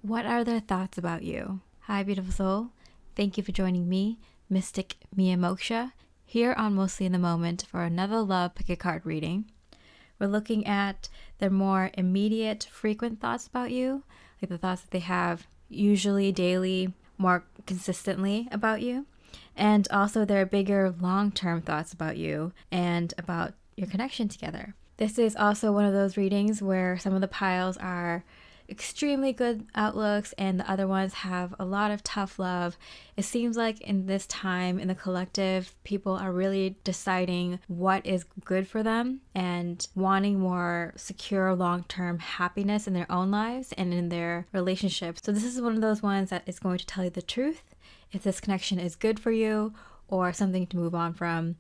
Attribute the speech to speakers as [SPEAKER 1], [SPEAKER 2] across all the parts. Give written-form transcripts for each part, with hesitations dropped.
[SPEAKER 1] What are their thoughts about you? Hi, beautiful soul. Thank you for joining me, Mystic Mia Moksha, here on Mostly in the Moment for another Love Pick a Card reading. We're looking at their more immediate, frequent thoughts about you, like the thoughts that they have usually daily, more consistently about you, and also their bigger long-term thoughts about you and about your connection together. This is also one of those readings where some of the piles are extremely good outlooks and the other ones have a lot of tough love. It seems like in this time in the collective, people are really deciding what is good for them and wanting more secure long-term happiness in their own lives and in their relationships. So this is one of those ones that is going to tell you the truth if this connection is good for you or something to move on from.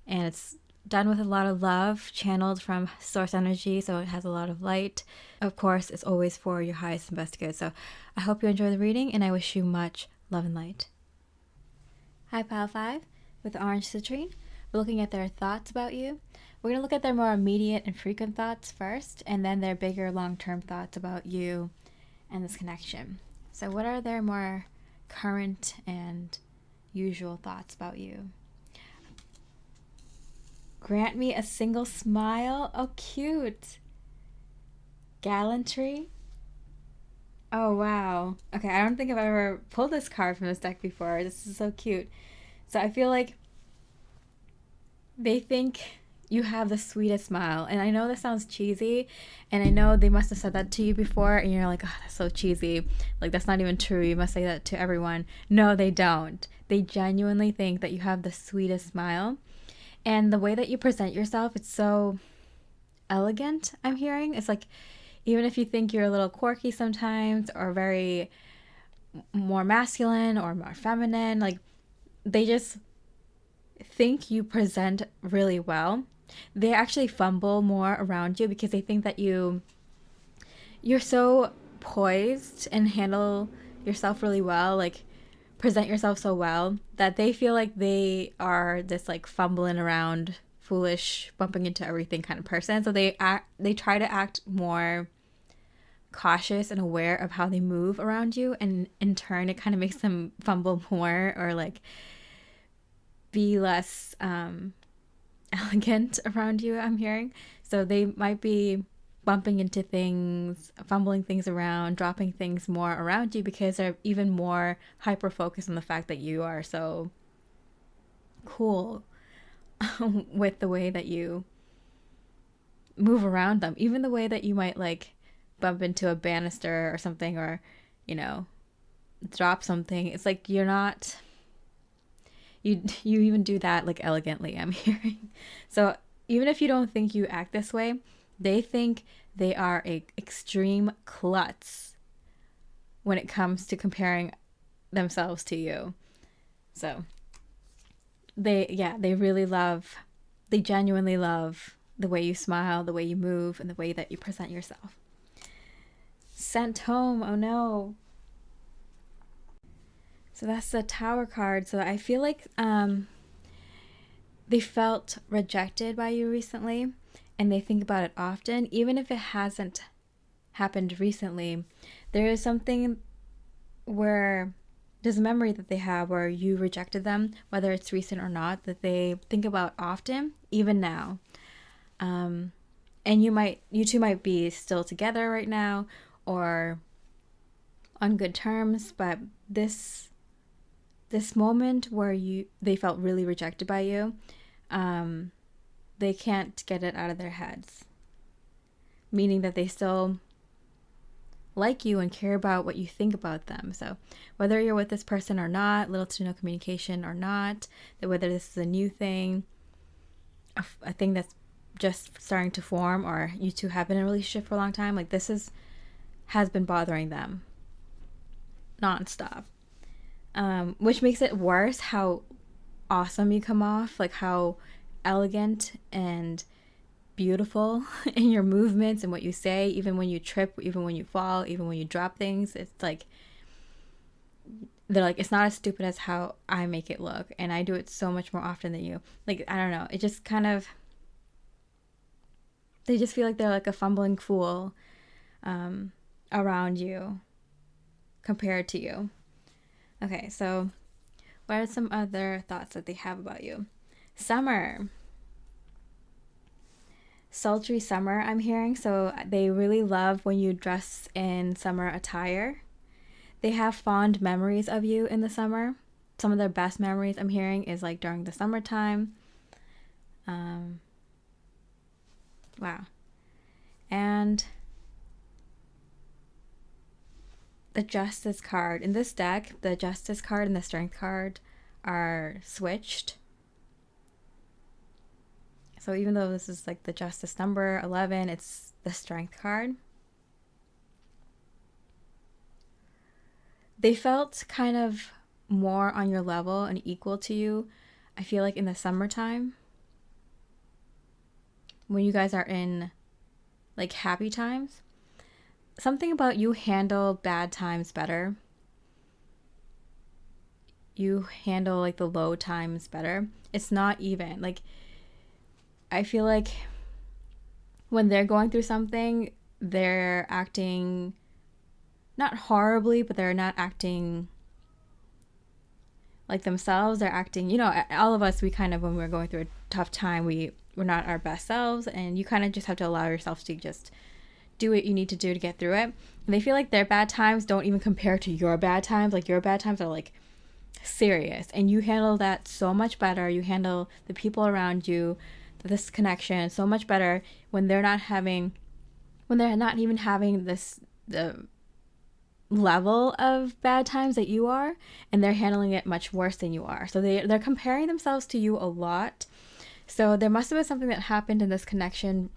[SPEAKER 1] And it's done with a lot of love, channeled from source energy, so it has a lot of light. Of course, it's always for your highest and best good. So I hope you enjoy the reading, and I wish you much love and light. Hi, Pile 5, with the orange citrine. We're looking at their thoughts about you. We're going to look at their more immediate and frequent thoughts first, and then their bigger long-term thoughts about you and this connection. So what are their more current and usual thoughts about you? Grant me a single smile. Oh, cute. Gallantry. Oh, wow. Okay, I don't think I've ever pulled this card from this deck before. This is so cute. So I feel like they think you have the sweetest smile. And I know this sounds cheesy, and I know they must have said that to you before, and you're like, oh, that's so cheesy. Like, that's not even true. You must say that to everyone. No, they don't. They genuinely think that you have the sweetest smile. And the way that you present yourself, it's so elegant, I'm hearing. It's like, even if you think you're a little quirky sometimes or very more masculine or more feminine, like, they just think you present really well. They actually fumble more around you because they think that you're so poised and handle yourself really well, like present yourself so well, that they feel like they are this like fumbling around, foolish, bumping into everything kind of person. So they try to act more cautious and aware of how they move around you, and in turn it kind of makes them fumble more or like be less elegant around you, I'm hearing. So they might be bumping into things, fumbling things around, dropping things more around you because they're even more hyper focused on the fact that you are so cool with the way that you move around them. Even the way that you might like bump into a banister or something, or, you know, drop something. It's like you're not, you even do that like elegantly, I'm hearing. So even if you don't think you act this way, they think they are a extreme klutz when it comes to comparing themselves to you. So they genuinely love the way you smile, the way you move, and the way that you present yourself. Sent home. Oh no. So that's the Tower card. So I feel like they felt rejected by you recently, and they think about it often. Even if it hasn't happened recently, there is something where there's a memory that they have where you rejected them, whether it's recent or not, that they think about often, even now. And you two might be still together right now or on good terms, but this moment where they felt really rejected by you, they can't get it out of their heads, meaning that they still like you and care about what you think about them. So whether you're with this person or not, little to no communication or not, that whether this is a new thing, a thing that's just starting to form, or you two have been in a relationship for a long time, like this has been bothering them nonstop, which makes it worse how awesome you come off, like how elegant and beautiful in your movements and what you say, even when you trip, even when you fall, even when you drop things. It's like they're like, it's not as stupid as how I make it look, and I do it so much more often than you. Like, I don't know, it just kind of, they just feel like they're like a fumbling fool around you, compared to you. Okay, so what are some other thoughts that they have about you? Summer. Sultry summer, I'm hearing. So they really love when you dress in summer attire. They have fond memories of you in the summer. Some of their best memories, I'm hearing, is like during the summertime. Wow. And the Justice card. In this deck, the Justice card and the Strength card are switched. So even though this is like the Justice number 11, it's the Strength card. They felt kind of more on your level and equal to you, I feel like, in the summertime. When you guys are in like happy times. Something about you handle bad times better. You handle like the low times better. It's not even. Like, I feel like when they're going through something, they're acting not horribly, but they're not acting like themselves. They're acting, you know, all of us, we kind of, when we're going through a tough time, we're not our best selves, and you kind of just have to allow yourself to just do what you need to do to get through it. And they feel like their bad times don't even compare to your bad times. Like, your bad times are like serious, and you handle that so much better. You handle the people around you, this connection, so much better when they're not even having the level of bad times that you are, and they're handling it much worse than you are. So they're comparing themselves to you a lot. So there must have been something that happened in this connection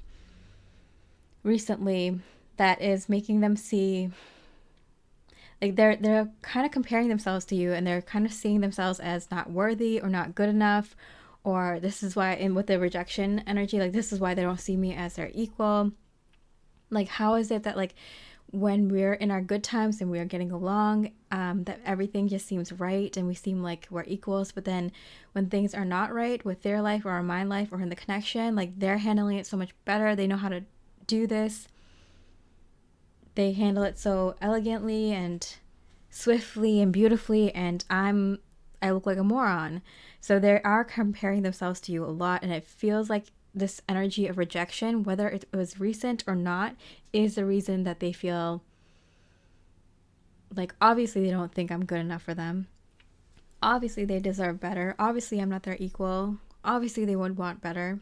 [SPEAKER 1] recently that is making them see, like, they're kind of comparing themselves to you, and they're kind of seeing themselves as not worthy or not good enough, or this is why, and with the rejection energy, like, this is why they don't see me as their equal. Like, how is it that, like, when we're in our good times and we are getting along, that everything just seems right and we seem like we're equals, but then when things are not right with their life or my life or in the connection, like, they're handling it so much better. They know how to do this. They handle it so elegantly and swiftly and beautifully, and I look like a moron. So they are comparing themselves to you a lot, and it feels like this energy of rejection, whether it was recent or not, is the reason that they feel like, obviously they don't think I'm good enough for them. Obviously they deserve better. Obviously I'm not their equal. Obviously they would want better.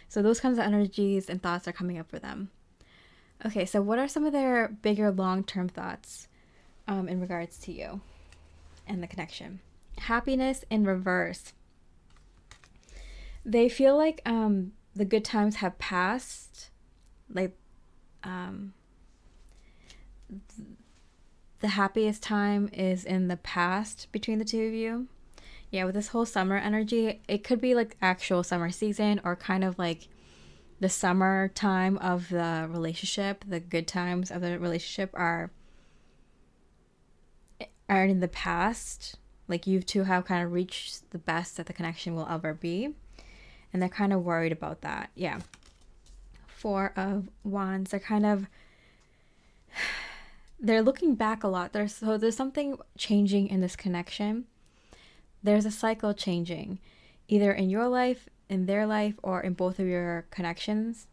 [SPEAKER 1] So those kinds of energies and thoughts are coming up for them. Okay, so what are some of their bigger long-term thoughts in regards to you and the connection? Happiness in reverse. They feel like the good times have passed. Like, the happiest time is in the past between the two of you. Yeah, with this whole summer energy, it could be like actual summer season, or kind of like the summer time of the relationship. The good times of the relationship are in the past. Like, you two have kind of reached the best that the connection will ever be, and they're kind of worried about that. Yeah. 4 of Wands. They're looking back a lot. There's something changing in this connection. There's a cycle changing, either in your life, in their life, or in both of your connections.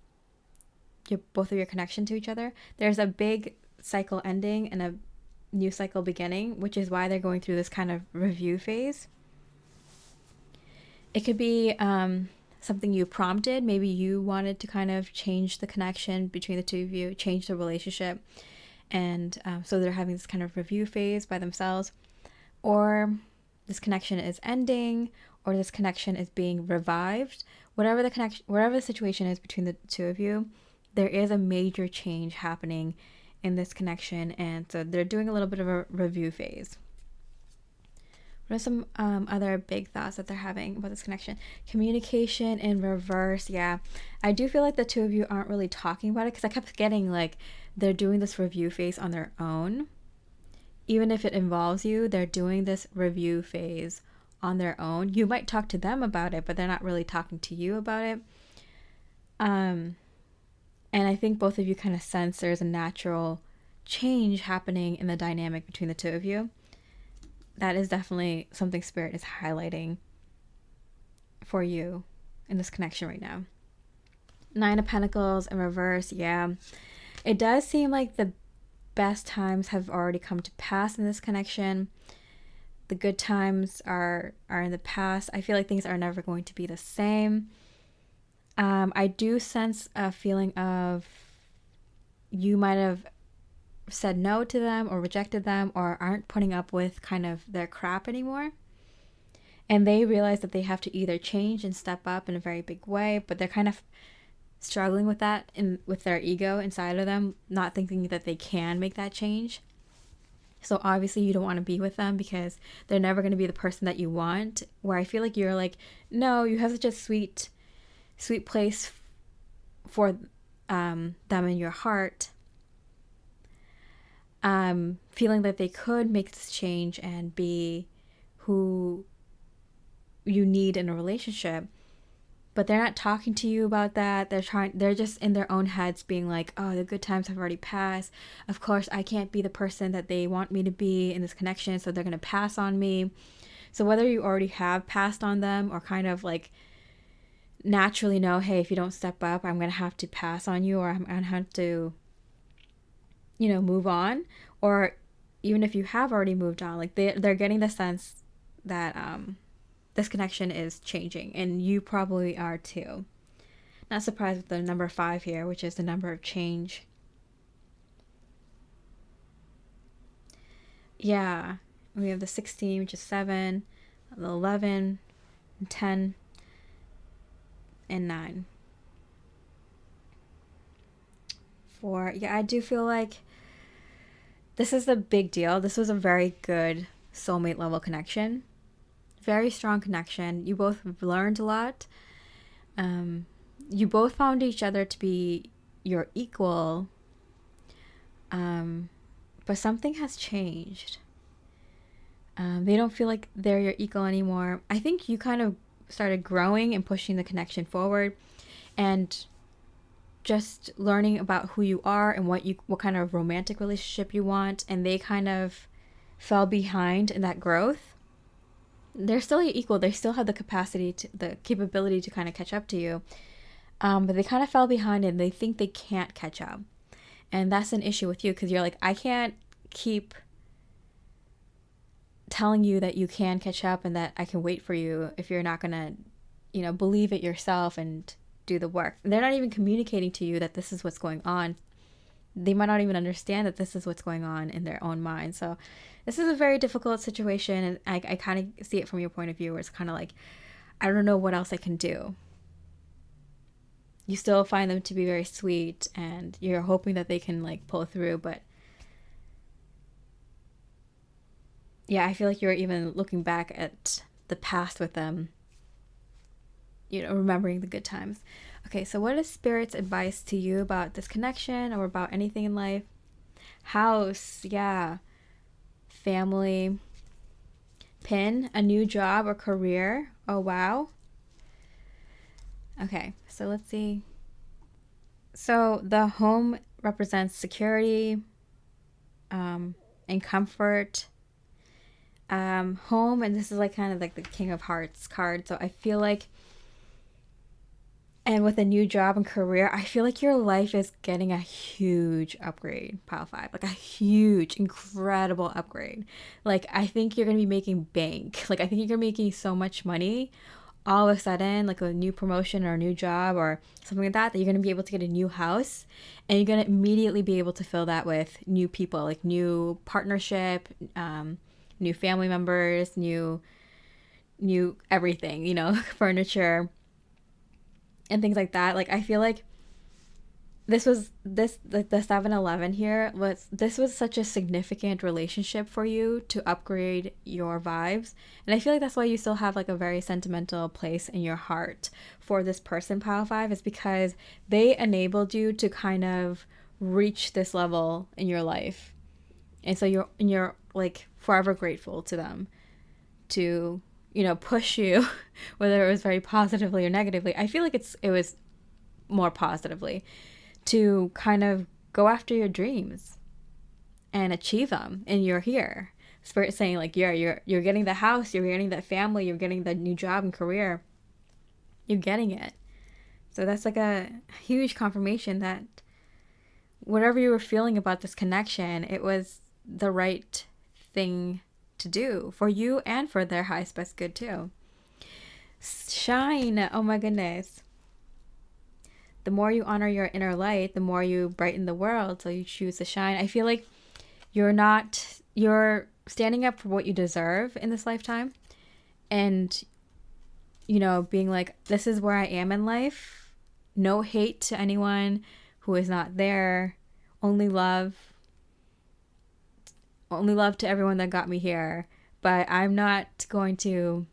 [SPEAKER 1] Both of your connection to each other. There's a big cycle ending and a new cycle beginning, which is why they're going through this kind of review phase. It could be something you prompted. Maybe you wanted to kind of change the connection between the two of you, change the relationship. And so they're having this kind of review phase by themselves. Or this connection is ending, or this connection is being revived. Whatever the situation is between the two of you, there is a major change happening in this connection. And so they're doing a little bit of a review phase. What are some other big thoughts that they're having about this connection? Communication in reverse. Yeah, I do feel like the two of you aren't really talking about it, because I kept getting like they're doing this review phase on their own. Even if it involves you, they're doing this review phase on their own. You might talk to them about it, but they're not really talking to you about it. And I think both of you kind of sense there's a natural change happening in the dynamic between the two of you. That is definitely something Spirit is highlighting for you in this connection right now. 9 of Pentacles in reverse. Yeah, it does seem like the best times have already come to pass in this connection. The good times are in the past. I feel like things are never going to be the same. I do sense a feeling of you might have said no to them or rejected them or aren't putting up with kind of their crap anymore. And they realize that they have to either change and step up in a very big way, but they're kind of struggling with that with their ego inside of them, not thinking that they can make that change. So obviously you don't want to be with them because they're never going to be the person that you want, where I feel like you're like, no, you have such a sweet place for them in your heart, feeling that they could make this change and be who you need in a relationship, but they're not talking to you about that. They're just in their own heads being like, oh, the good times have already passed. Of course, I can't be the person that they want me to be in this connection, so they're going to pass on me. So whether you already have passed on them or kind of like naturally know, hey, if you don't step up, I'm going to have to pass on you, or I'm going to have to, move on. Or even if you have already moved on, like they're getting the sense that this connection is changing, and you probably are too. Not surprised with the number 5 here, which is the number of change. Yeah, we have the 16, which is 7, the 11, 10, and 9. 4. Yeah, I do feel like this is a big deal. This was a very good soulmate level connection. Very strong connection. You both learned a lot. You both found each other to be your equal. But something has changed. They don't feel like they're your equal anymore. I think you kind of started growing and pushing the connection forward and just learning about who you are and what kind of romantic relationship you want. And they kind of fell behind in that growth. They're still equal. They still have the capability to kind of catch up to you. But they kind of fell behind and they think they can't catch up. And that's an issue with you because you're like, I can't keep telling you that you can catch up and that I can wait for you if you're not going to, believe it yourself and do the work. They're not even communicating to you that this is what's going on. They might not even understand that this is what's going on in their own mind. So this is a very difficult situation, and I kind of see it from your point of view where it's kind of like, I don't know what else I can do. You still find them to be very sweet, and you're hoping that they can like pull through, but yeah, I feel like you're even looking back at the past with them, remembering the good times. Okay, so what is Spirit's advice to you about this connection or about anything in life? House, yeah. Family. Pin, a new job or career. Oh, wow. Okay, so let's see. So the home represents security and comfort. Home, and this is like kind of like the King of Hearts card. So I feel like, and with a new job and career, I feel like your life is getting a huge upgrade, pile 5. Like a huge, incredible upgrade. Like I think you're going to be making bank. Like I think you're making so much money all of a sudden, like a new promotion or a new job or something like that, that you're going to be able to get a new house, and you're going to immediately be able to fill that with new people, like new partnership, new family members, new everything, furniture and things like that. Like I feel like the 7-11 here was such a significant relationship for you to upgrade your vibes, and I feel like that's why you still have like a very sentimental place in your heart for this person, pile 5, is because they enabled you to kind of reach this level in your life, and so you're like forever grateful to them to push you, whether it was very positively or negatively. I feel like it was more positively, to kind of go after your dreams. and achieve them, and you're here. Spirit saying like you're getting the house, you're getting that family, you're getting the new job and career, you're getting it. So that's like a huge confirmation that whatever you were feeling about this connection, it was the right thing to do for you and for their highest best good too. Shine. Oh my goodness. The more you honor your inner light, the more you brighten the world. So you choose to shine. I feel like you're standing up for what you deserve in this lifetime. And, you know, being like, this is where I am in life. No hate to anyone who is not there. Only love to everyone that got me here. But I'm not going to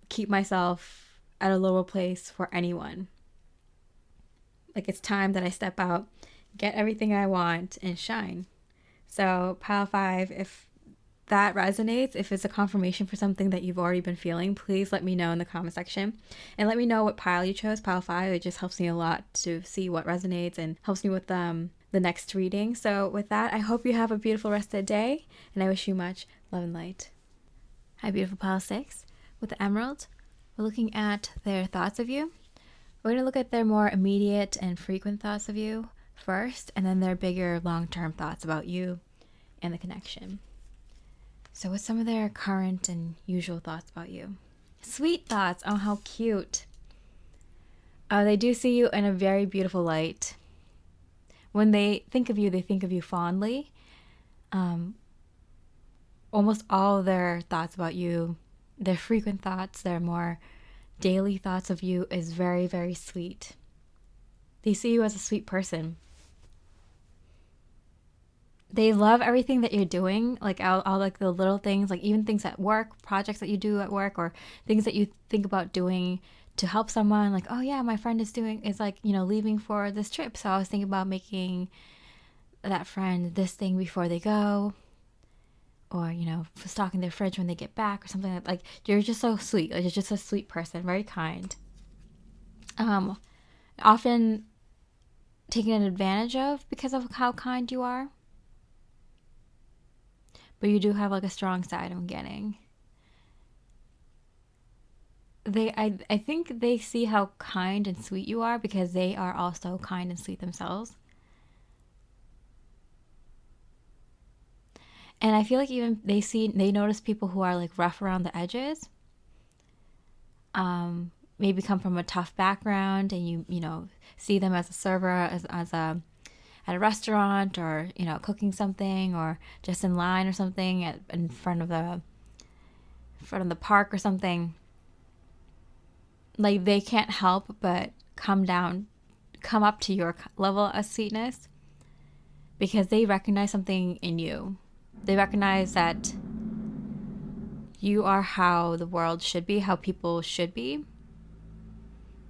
[SPEAKER 1] keep myself at a lower place for anyone. Like, it's time that I step out, get everything I want, and shine. So pile 5, if that resonates, if it's a confirmation for something that you've already been feeling, please let me know in the comment section. And let me know what pile you chose, pile 5. It just helps me a lot to see what resonates and helps me with the next reading. So with that, I hope you have a beautiful rest of the day, and I wish you much love and light. Hi, beautiful pile 6. With the emerald, we're looking at their thoughts of you. We're going to look at their more immediate and frequent thoughts of you first, and then their bigger long-term thoughts about you and the connection. So what's some of their current and usual thoughts about you? Sweet thoughts. Oh, how cute. They do see you in a very beautiful light. When they think of you fondly. Almost all of their thoughts about you, their frequent thoughts, their more daily thoughts of you is very, very sweet. They see you as a sweet person. They love everything that you're doing, like all like the little things, like even things at work, projects that you do at work, or things that you think about doing to help someone. Like, oh yeah, my friend is like, you know, leaving for this trip, so I was thinking about making that friend this thing before they go, or, you know, stocking their fridge when they get back, or something like you're just so sweet. Like, you're just a sweet person, very kind. Often taken advantage of because of how kind you are. But you do have like a strong side, I'm getting. I think they see how kind and sweet you are because they are also kind and sweet themselves. And I feel like even they notice people who are like rough around the edges. Maybe come from a tough background, and you know, see them as a server, as a at a restaurant, or, you know, cooking something, or just in line or something in front of the park or something. Like, they can't help but come up to your level of sweetness because they recognize something in you. They recognize that you are how the world should be, how people should be.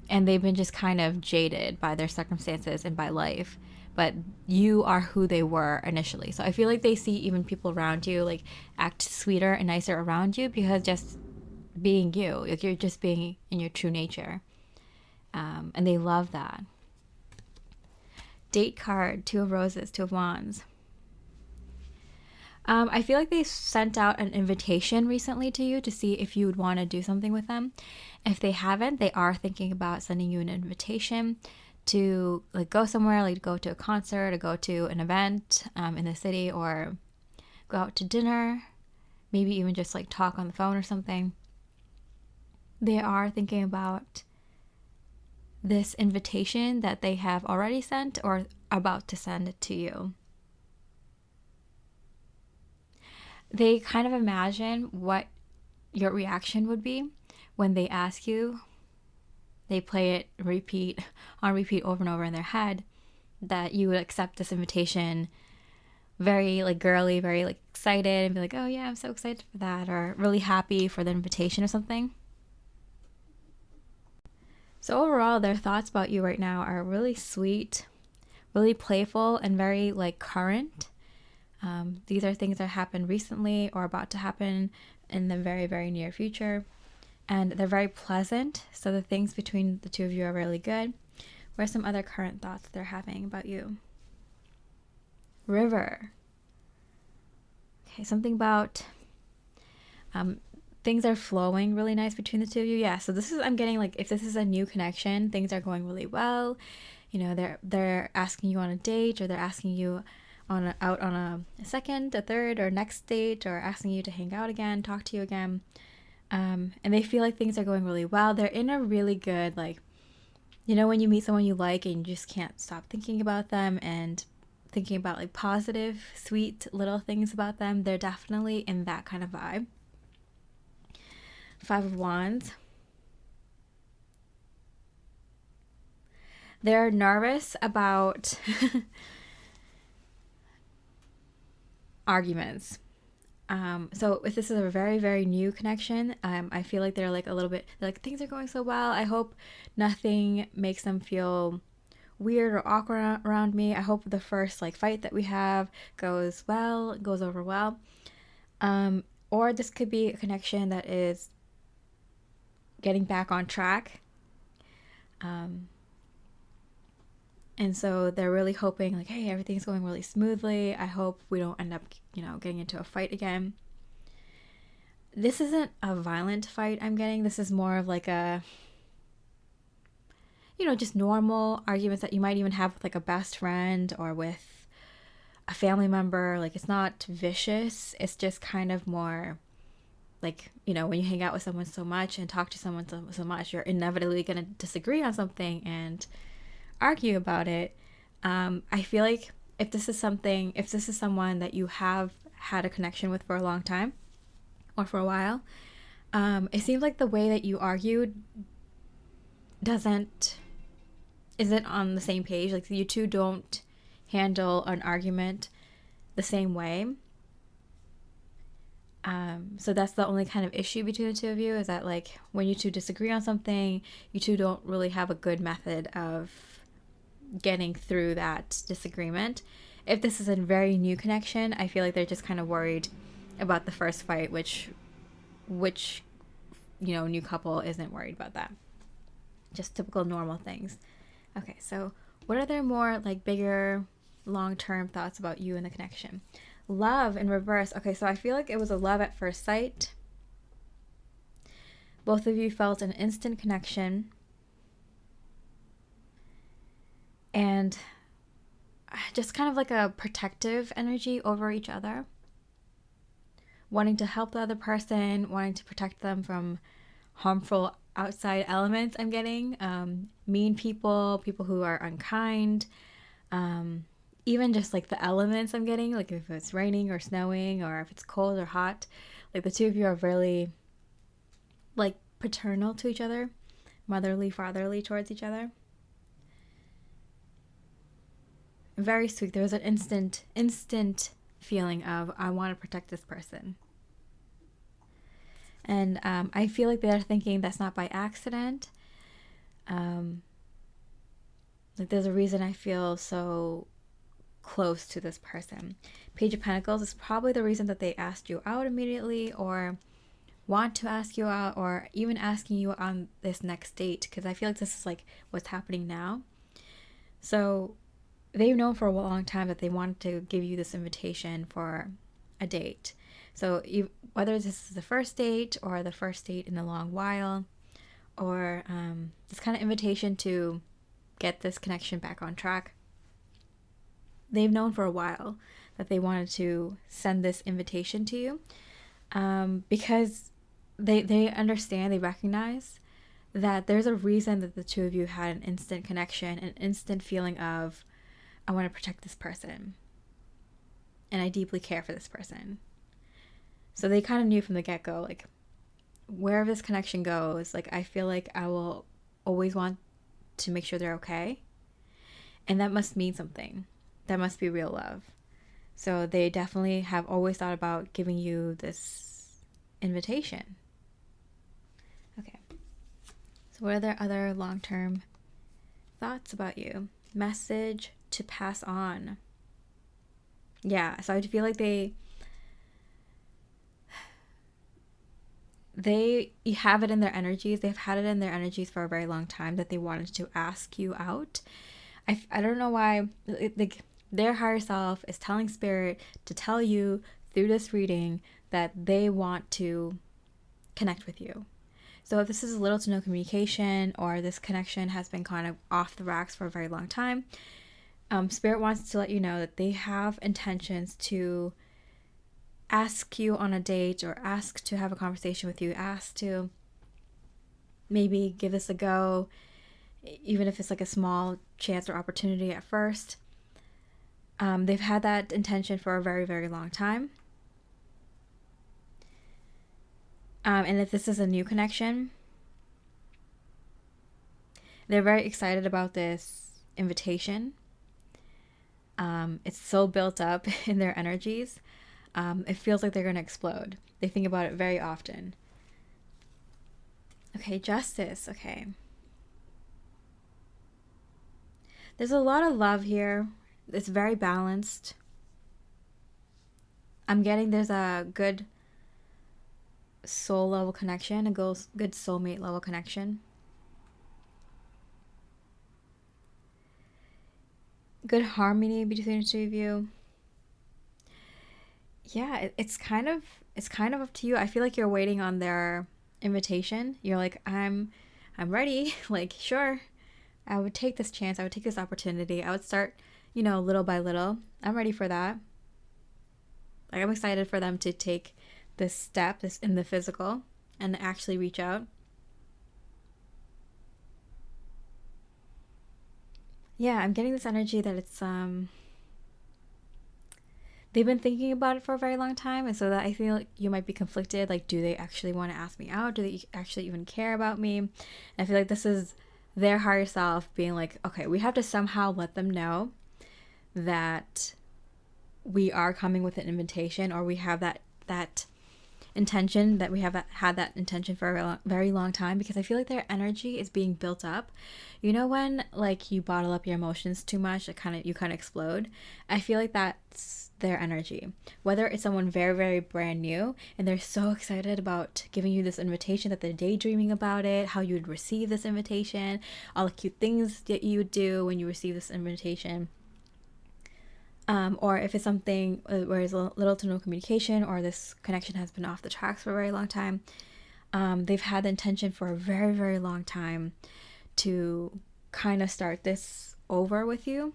[SPEAKER 1] And they've been just kind of jaded by their circumstances and by life. But you are who they were initially. So I feel like they see even people around you like act sweeter and nicer around you because just being you, like you're just being in your true nature. And they love that. Date card, 2 of Roses, 2 of Wands. I feel like they sent out an invitation recently to you to see if you would want to do something with them. If they haven't, they are thinking about sending you an invitation to like go somewhere, like go to a concert or go to an event in the city, or go out to dinner, maybe even just like talk on the phone or something. They are thinking about this invitation that they have already sent or about to send it to you. They kind of imagine what your reaction would be when they ask you. They play it repeat over and over in their head, that you would accept this invitation very like girly, very like excited, and be like, oh yeah, I'm so excited for that, or really happy for the invitation or something. So overall, their thoughts about you right now are really sweet, really playful, and very like current. These are things that happened recently or about to happen in the very, very near future. And they're very pleasant. So the things between the two of you are really good. What are some other current thoughts they're having about you? River. Okay, something about things are flowing really nice between the two of you. Yeah, so this is, I'm getting like, if this is a new connection, things are going really well. You know, they're asking you on a date, or they're asking you out on a second, a third, or next date, or asking you to hang out again, talk to you again. And they feel like things are going really well. They're in a really good, like, you know, when you meet someone you like and you just can't stop thinking about them and thinking about like positive, sweet little things about them. They're definitely in that kind of vibe. 5 of Wands. They're nervous about arguments. So if this is a very, very new connection, I feel like they're like a little bit, like, things are going so well. I hope nothing makes them feel weird or awkward around me. I hope the first like fight that we have goes well, goes over well. Or this could be a connection that is getting back on track. And so they're really hoping like, hey, everything's going really smoothly. I hope we don't end up, you know, getting into a fight again. This isn't a violent fight I'm getting. This is more of like a, you know, just normal arguments that you might even have with like a best friend or with a family member. Like, it's not vicious. It's just kind of more like, you know, when you hang out with someone so much and talk to someone so much, you're inevitably going to disagree on something and argue about it. I feel like if this is someone that you have had a connection with for a long time or for a while, it seems like the way that you argued isn't on the same page. Like, you two don't handle an argument the same way. So that's the only kind of issue between the two of you, is that like when you two disagree on something, you two don't really have a good method of getting through that disagreement. If this is a very new connection, I feel like they're just kind of worried about the first fight, which you know, new couple isn't worried about that. Just typical normal things. Okay, so what are their more like bigger long-term thoughts about you and the connection? Love in reverse. Okay, so I feel like it was a love at first sight. Both of you felt an instant connection. And just kind of like a protective energy over each other. Wanting to help the other person, wanting to protect them from harmful outside elements I'm getting. Mean people who are unkind. Even just like the elements I'm getting, like if it's raining or snowing or if it's cold or hot. Like the two of you are really like paternal to each other. Motherly, fatherly towards each other. Very sweet. There was an instant feeling of, I want to protect this person. And I feel like they're thinking that's not by accident. Like, there's a reason I feel so close to this person. Page of Pentacles is probably the reason that they asked you out immediately, or want to ask you out, or even asking you on this next date, because I feel like this is like what's happening now. So they've known for a long time that they wanted to give you this invitation for a date. So whether this is the first date or the first date in a long while, or this kind of invitation to get this connection back on track, they've known for a while that they wanted to send this invitation to you, because they understand, they recognize that there's a reason that the two of you had an instant connection, an instant feeling of, I want to protect this person and I deeply care for this person. So they kind of knew from the get-go, like, wherever this connection goes, like, I feel like I will always want to make sure they're okay. And that must mean something. That must be real love. So they definitely have always thought about giving you this invitation. Okay. So what are their other long-term thoughts about you? Message to pass on. Yeah, so I feel like they have it in their energies. They've had it in their energies for a very long time that they wanted to ask you out. I don't know why. Their higher self is telling spirit to tell you through this reading that they want to connect with you. So if this is little to no communication, or this connection has been kind of off the racks for a very long time, spirit wants to let you know that they have intentions to ask you on a date, or ask to have a conversation with you, ask to maybe give this a go, even if it's like a small chance or opportunity at first. They've had that intention for a very, very long time. And if this is a new connection, they're very excited about this invitation. It's so built up in their energies. It feels like they're going to explode. They think about it very often. Okay, justice. Okay. There's a lot of love here. It's very balanced. I'm getting there's a good soul level connection, a good soulmate level connection. Good harmony between the two of you. Yeah, it's kind of up to you. I feel like you're waiting on their invitation. You're like, I'm ready. Like, sure, I would take this chance. I would take this opportunity. I would start, little by little. I'm ready for that. Like, I'm excited for them to take this step, this in the physical, and actually reach out. Yeah, I'm getting this energy that it's they've been thinking about it for a very long time, and so that I feel like you might be conflicted. Like, do they actually want to ask me out? Do they actually even care about me? And I feel like this is their higher self being like, okay, we have to somehow let them know that we are coming with an invitation, or we have that intention, that we have had that intention for a very long time, because I feel like their energy is being built up. When like you bottle up your emotions too much, you kind of explode. I feel like that's their energy. Whether it's someone very, very brand new and they're so excited about giving you this invitation that they're daydreaming about it, how you would receive this invitation, all the cute things that you would do when you receive this invitation. Or if it's something where there's little to no communication, or this connection has been off the tracks for a very long time, they've had the intention for a very, very long time to kind of start this over with you,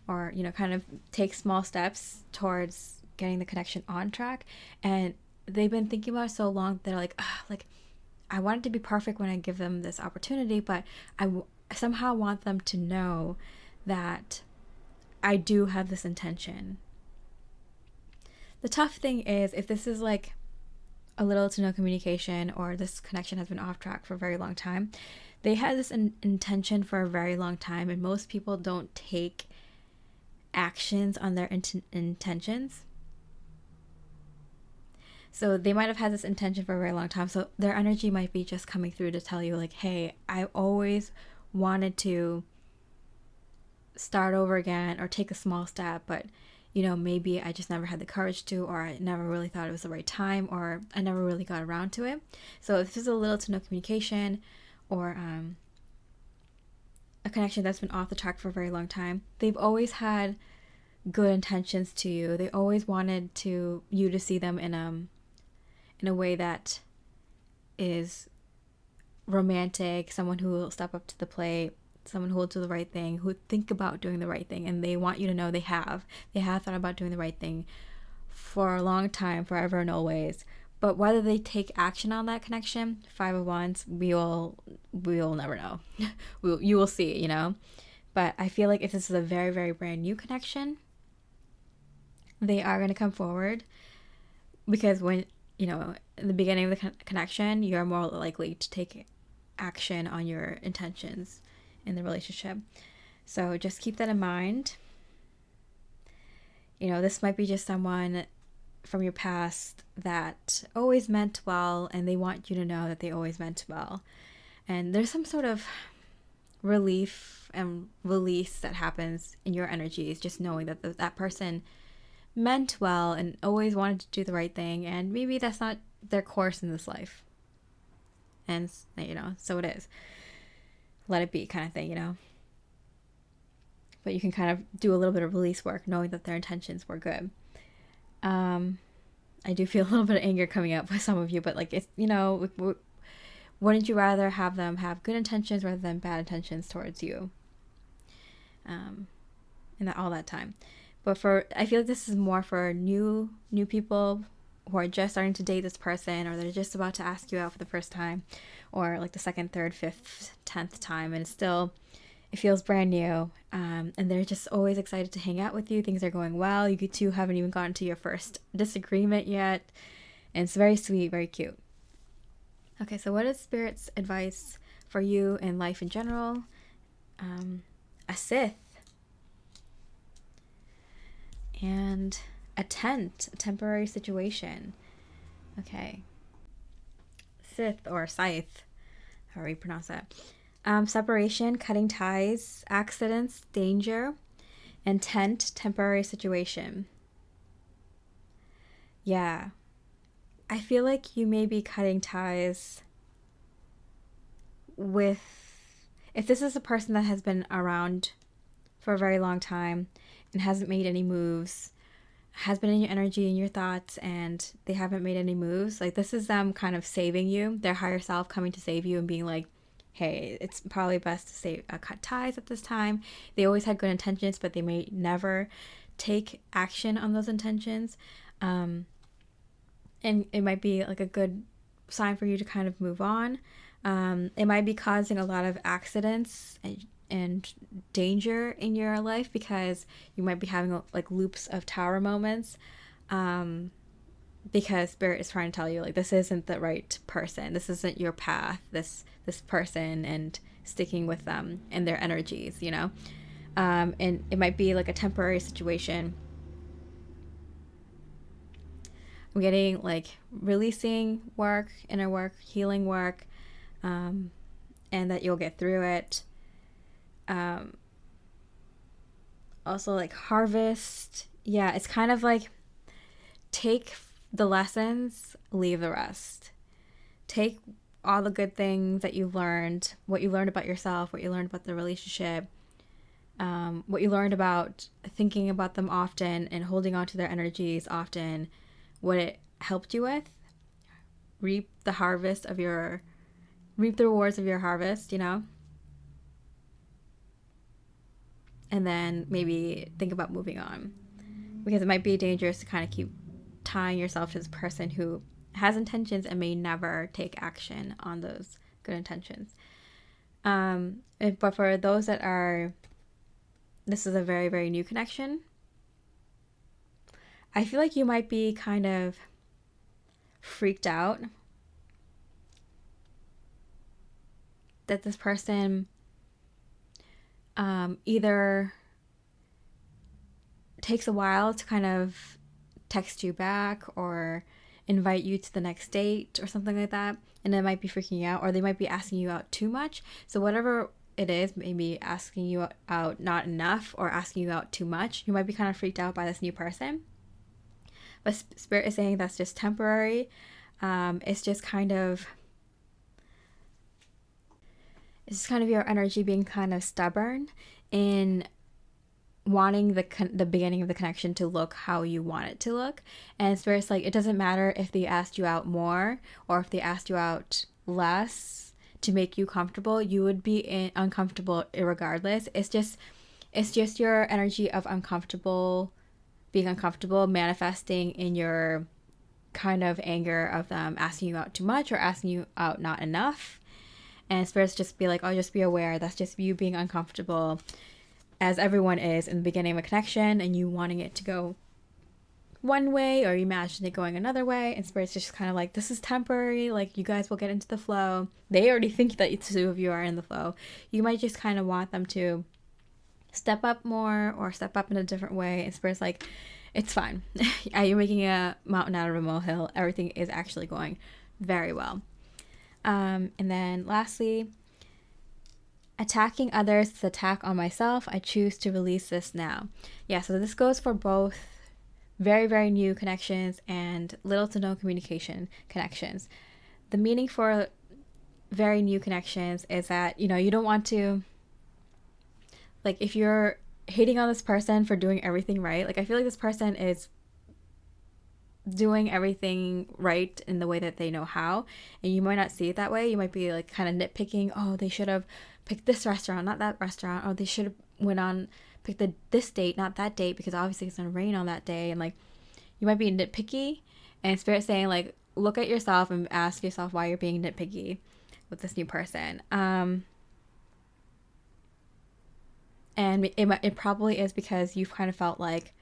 [SPEAKER 1] or kind of take small steps towards getting the connection on track. And they've been thinking about it so long, they're like, I want it to be perfect when I give them this opportunity, but I somehow want them to know that I do have this intention. The tough thing is, if this is like a little to no communication, or this connection has been off track for a very long time, they had this intention for a very long time, and most people don't take actions on their intentions. So they might have had this intention for a very long time, so their energy might be just coming through to tell you like, hey, I always wanted to start over again, or take a small step, but maybe I just never had the courage to, or I never really thought it was the right time, or I never really got around to it. So if there's a little to no communication, or a connection that's been off the track for a very long time, they've always had good intentions to you. They always wanted you to see them in a way that is romantic, someone who will step up to the plate, someone who will do the right thing, who think about doing the right thing. And they want you to know they have thought about doing the right thing for a long time, forever and always. But whether they take action on that connection, 5 of Wands, we will never know. You will see, But I feel like if this is a very, very brand new connection, they are going to come forward, because when, in the beginning of the connection, you're more likely to take action on your intentions in the relationship. So just keep that in mind. This might be just someone from your past that always meant well, and they want you to know that they always meant well. And there's some sort of relief and release that happens in your energies, just knowing that that person meant well and always wanted to do the right thing, and maybe that's not their course in this life. And, so it is. Let it be, kind of thing, but you can kind of do a little bit of release work knowing that their intentions were good. I do feel a little bit of anger coming up with some of you, but like, it's, you know, wouldn't you rather have them have good intentions rather than bad intentions towards you? And all that time. But I feel like this is more for new people who are just starting to date this person, or they're just about to ask you out for the first time, or like the second, third, fifth, 10th time, and it feels brand new, and they're just always excited to hang out with you. Things are going well. You two haven't even gotten to your first disagreement yet, and it's very sweet, very cute. Okay, so what is Spirit's advice for you in life in general? A Sith. And a tent, a temporary situation. Okay. Sith or scythe, however you pronounce that. Separation, cutting ties, accidents, danger, and tent, temporary situation. Yeah. I feel like you may be cutting ties with, if this is a person that has been around for a very long time and hasn't made any moves, has been in your energy and your thoughts, and they haven't made any moves, like this is them kind of saving you, their higher self coming to save you and being like, hey, it's probably best to cut ties at this time. They always had good intentions, but they may never take action on those intentions. And it might be like a good sign for you to kind of move on. It might be causing a lot of accidents and danger in your life, because you might be having like loops of tower moments, because Spirit is trying to tell you, like, this isn't the right person, this isn't your path, this person, and sticking with them and their energies, you know. And it might be like a temporary situation. I'm getting like releasing work, inner work, healing work, and that you'll get through it. Also like harvest. Yeah, it's kind of like take the lessons, leave the rest. Take all the good things that you've learned, what you learned about yourself, what you learned about the relationship, what you learned about thinking about them often and holding on to their energies often, what it helped you with. Reap the rewards of your harvest, you know? And then maybe think about moving on, because it might be dangerous to kind of keep tying yourself to this person who has intentions and may never take action on those good intentions. But for those that are, this is a very, very new connection, I feel like you might be kind of freaked out that this person either takes a while to kind of text you back or invite you to the next date or something like that, and it might be freaking you out, or they might be asking you out too much. So whatever it is, maybe asking you out not enough or asking you out too much, you might be kind of freaked out by this new person. But Spirit is saying that's just temporary. It's just kind of your energy being kind of stubborn in wanting the beginning of the connection to look how you want it to look. And Spirit's like, it doesn't matter if they asked you out more or if they asked you out less to make you comfortable. You would be uncomfortable regardless. It's just your energy of being uncomfortable manifesting in your kind of anger of them asking you out too much or asking you out not enough. And Spirit's just be like, oh, just be aware that's just you being uncomfortable, as everyone is in the beginning of a connection, and you wanting it to go one way or you imagine it going another way. And Spirit's just kind of like, this is temporary, like you guys will get into the flow. They already think that the two of you are in the flow. You might just kind of want them to step up more or step up in a different way. And Spirit's like, it's fine. You're making a mountain out of a molehill. Everything is actually going very well. And then lastly, attacking others is attack on myself. I choose to release this now. Yeah, so this goes for both very, very new connections and little to no communication connections. The meaning for very new connections is that, you know, you don't want to, like, if you're hating on this person for doing everything right. Like, I feel like this person is doing everything right in the way that they know how, and you might not see it that way. You might be like kind of nitpicking, oh, they should have picked this restaurant, not that restaurant, or they should have picked this date, not that date, because obviously it's gonna rain on that day. And like, you might be nitpicky, and Spirit saying like, look at yourself and ask yourself why you're being nitpicky with this new person. And it probably is because you've kind of felt like,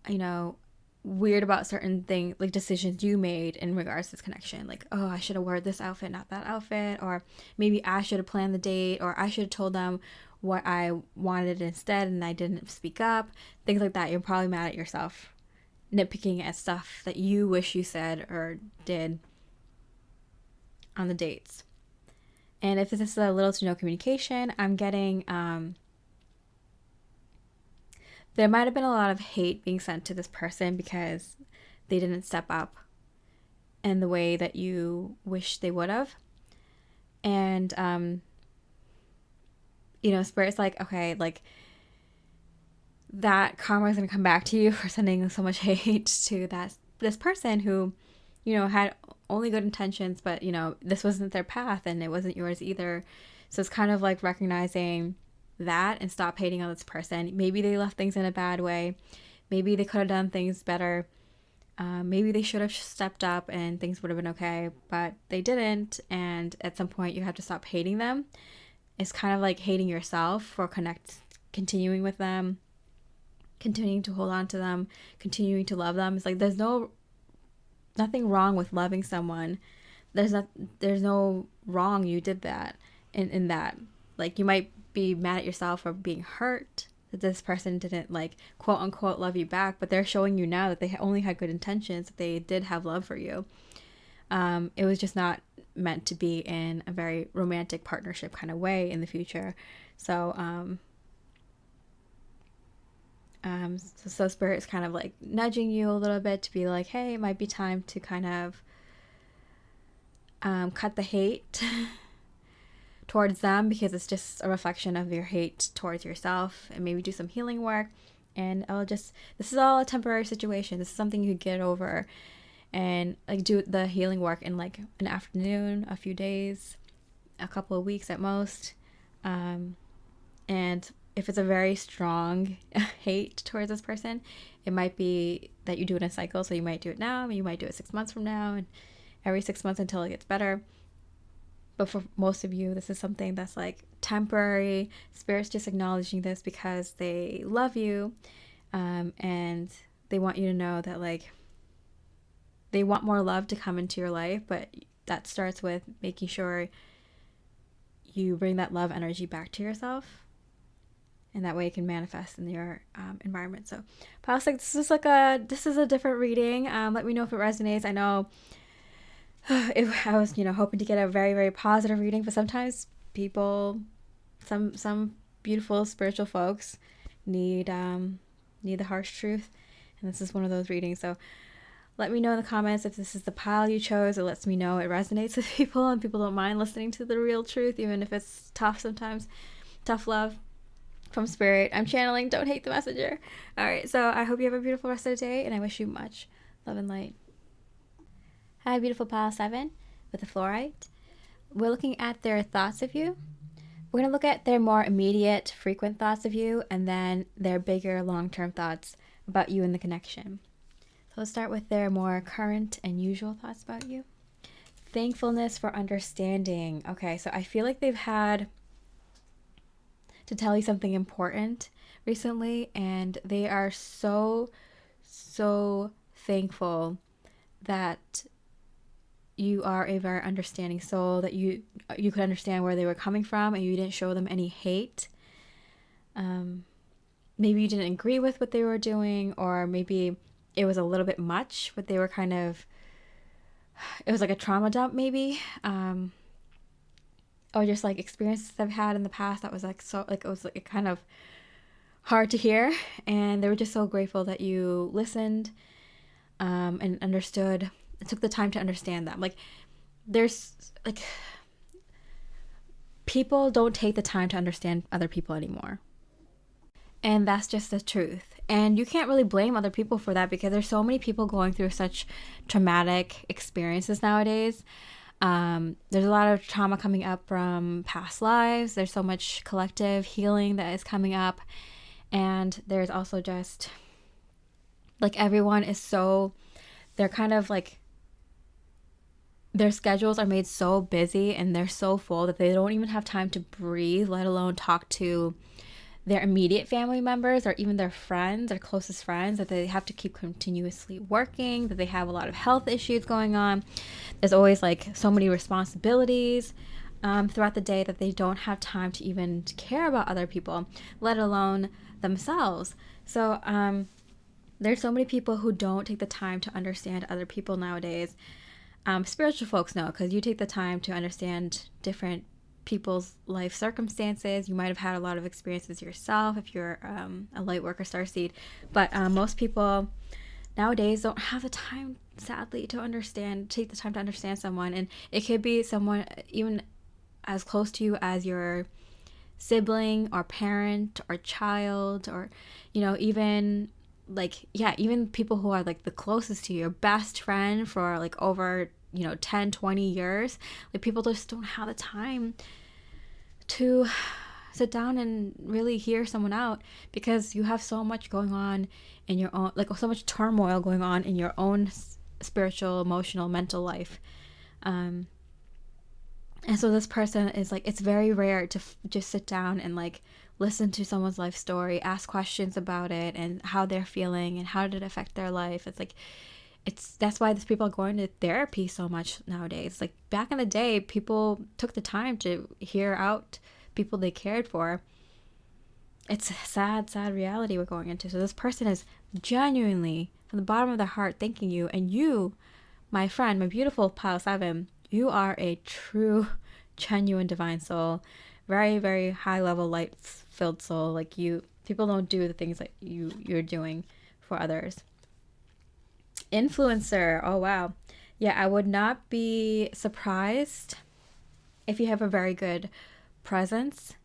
[SPEAKER 1] you know, weird about certain things, like decisions you made in regards to this connection. Like, oh, I should have worn this outfit, not that outfit. Or maybe I should have planned the date, or I should have told them what I wanted instead and I didn't speak up. Things like that. You're probably mad at yourself, nitpicking at stuff that you wish you said or did on the dates. And if this is a little to no communication, I'm getting there might have been a lot of hate being sent to this person because they didn't step up in the way that you wish they would have. And, you know, Spirit's like, okay, like, that karma is going to come back to you for sending so much hate to this person who, you know, had only good intentions, but, you know, this wasn't their path and it wasn't yours either. So it's kind of like recognizing that and stop hating on this person. Maybe they left things in a bad way. Maybe they could have done things better. Maybe they should have stepped up and things would have been okay, but they didn't. And at some point you have to stop hating them. It's kind of like hating yourself for continuing with them, continuing to hold on to them, continuing to love them. It's like there's nothing wrong with loving someone. There's no wrong you did that in that. Like, you might be mad at yourself for being hurt that this person didn't, like, quote unquote love you back, but they're showing you now that they only had good intentions, that they did have love for you. It was just not meant to be in a very romantic partnership kind of way in the future. So so Spirit is kind of like nudging you a little bit to be like, hey, it might be time to kind of cut the hate towards them, because it's just a reflection of your hate towards yourself, and maybe do some healing work. And this is all a temporary situation. This is something you could get over, and like do the healing work in like an afternoon, a few days, a couple of weeks at most. And if it's a very strong hate towards this person, it might be that you do it in a cycle. So you might do it now, you might do it 6 months from now, and every 6 months until it gets better. But for most of you, this is something that's like temporary. Spirit's just acknowledging this because they love you, and they want you to know that, like, they want more love to come into your life, but that starts with making sure you bring that love energy back to yourself, and that way it can manifest in your environment. So Pile 6, this is a different reading. Let me know if it resonates. I know I was, hoping to get a very, very positive reading, but sometimes people, some beautiful spiritual folks need the harsh truth, and this is one of those readings. So let me know in the comments if this is the pile you chose. It lets me know it resonates with people, and people don't mind listening to the real truth, even if it's tough sometimes. Tough love from Spirit. I'm channeling. Don't hate the messenger. All right, so I hope you have a beautiful rest of the day, and I wish you much love and light. Hi, beautiful pile 7 with the Flourite. We're looking at their thoughts of you. We're going to look at their more immediate, frequent thoughts of you, and then their bigger, long-term thoughts about you and the connection. So let's start with their more current and usual thoughts about you. Thankfulness for understanding. Okay, so I feel like they've had to tell you something important recently, and they are so thankful that you are a very understanding soul, that you could understand where they were coming from, and you didn't show them any hate. Maybe you didn't agree with what they were doing, or maybe it was a little bit much, but they were it was like a trauma dump maybe, or just like experiences I've had in the past that was it was like kind of hard to hear, and they were just so grateful that you listened and understood. It took the time to understand them. Like, there's like people don't take the time to understand other people anymore. And that's just the truth. And you can't really blame other people for that, because there's so many people going through such traumatic experiences nowadays. There's a lot of trauma coming up from past lives. There's so much collective healing that is coming up. And there's also just like, everyone is so, they're kind of like, their schedules are made so busy and they're so full that they don't even have time to breathe, let alone talk to their immediate family members or even their friends, their closest friends, that they have to keep continuously working, that they have a lot of health issues going on. There's always like so many responsibilities throughout the day that they don't have time to even care about other people, let alone themselves. So there's so many people who don't take the time to understand other people nowadays. Spiritual folks know, because you take the time to understand different people's life circumstances. You might have had a lot of experiences yourself if you're a light worker starseed, but most people nowadays don't have the time, sadly, to take the time to understand someone. And it could be someone even as close to you as your sibling or parent or child, or even even people who are like the closest to you, your best friend for like over 10, 20 years. Like, people just don't have the time to sit down and really hear someone out, because you have so much going on in your own, like so much turmoil going on in your own spiritual, emotional, mental life. And so this person is like, it's very rare to just sit down and like listen to someone's life story, ask questions about it and how they're feeling and how did it affect their life. That's why these people are going to therapy so much nowadays. Like, back in the day, people took the time to hear out people they cared for. It's a sad, sad reality we're going into. So this person is genuinely, from the bottom of their heart, thanking you. And you, my friend, my beautiful Pile 7, you are a true, genuine divine soul. Very, very high level, light filled soul. Like, people don't do the things that you're doing for others. Influencer. Oh, wow. Yeah, I would not be surprised if you have a very good presence.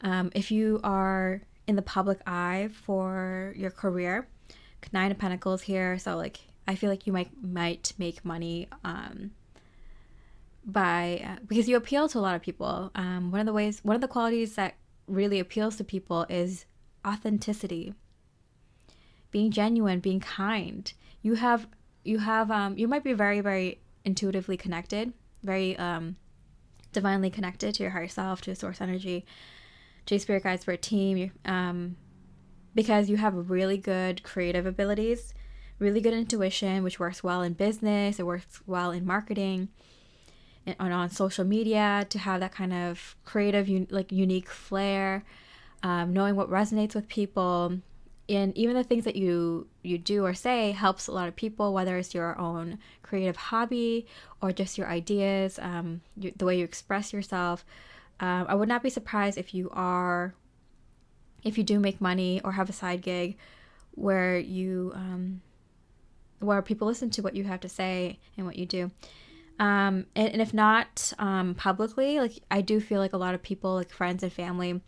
[SPEAKER 1] If you are in the public eye for your career. 9 of Pentacles here. So like, I feel like you might make money because you appeal to a lot of people. One of the qualities that really appeals to people is authenticity, being genuine, being kind. You might be very, very intuitively connected, very divinely connected to your higher self, to a source energy, to your spirit guides, spirit team, because you have really good creative abilities, really good intuition, which works well in business. It works well in marketing and on social media, to have that kind of creative, unique flair, knowing what resonates with people. And even the things that you do or say helps a lot of people, whether it's your own creative hobby or just your ideas, the way you express yourself. I would not be surprised if you do make money or have a side gig where where people listen to what you have to say and what you do. And if not publicly, like, I do feel like a lot of people, like friends and family,